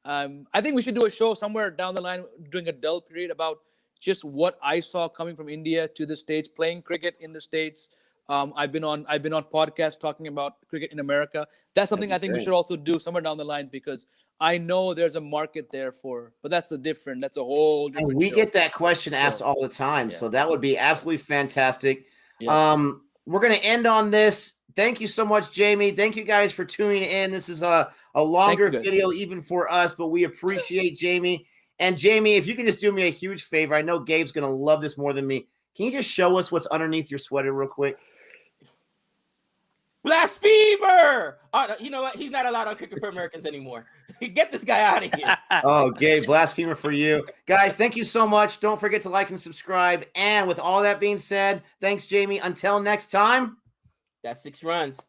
I think we should do a show somewhere down the line during a dull period about just what I saw coming from India to the States, playing cricket in the States. I've been on podcasts talking about cricket in America. That's something I think we should also do somewhere down the line, because I know there's a market there but that's a whole different and we show. Get that question asked all the time. So that would be absolutely fantastic. Yeah. We're going to end on this. Thank you so much, Jamie. Thank you guys for tuning in. This is a longer video even for us, but we appreciate Jamie. And Jamie, if you can just do me a huge favor, I know Gabe's going to love this more than me. Can you just show us what's underneath your sweater real quick? Blasphemer! Oh, you know what? He's not allowed on Cricket for Americans anymore. Get this guy out of here. Oh, Gabe, blasphemer for you. Guys, thank you so much. Don't forget to like and subscribe. And with all that being said, thanks, Jamie. Until next time. That's 6 runs.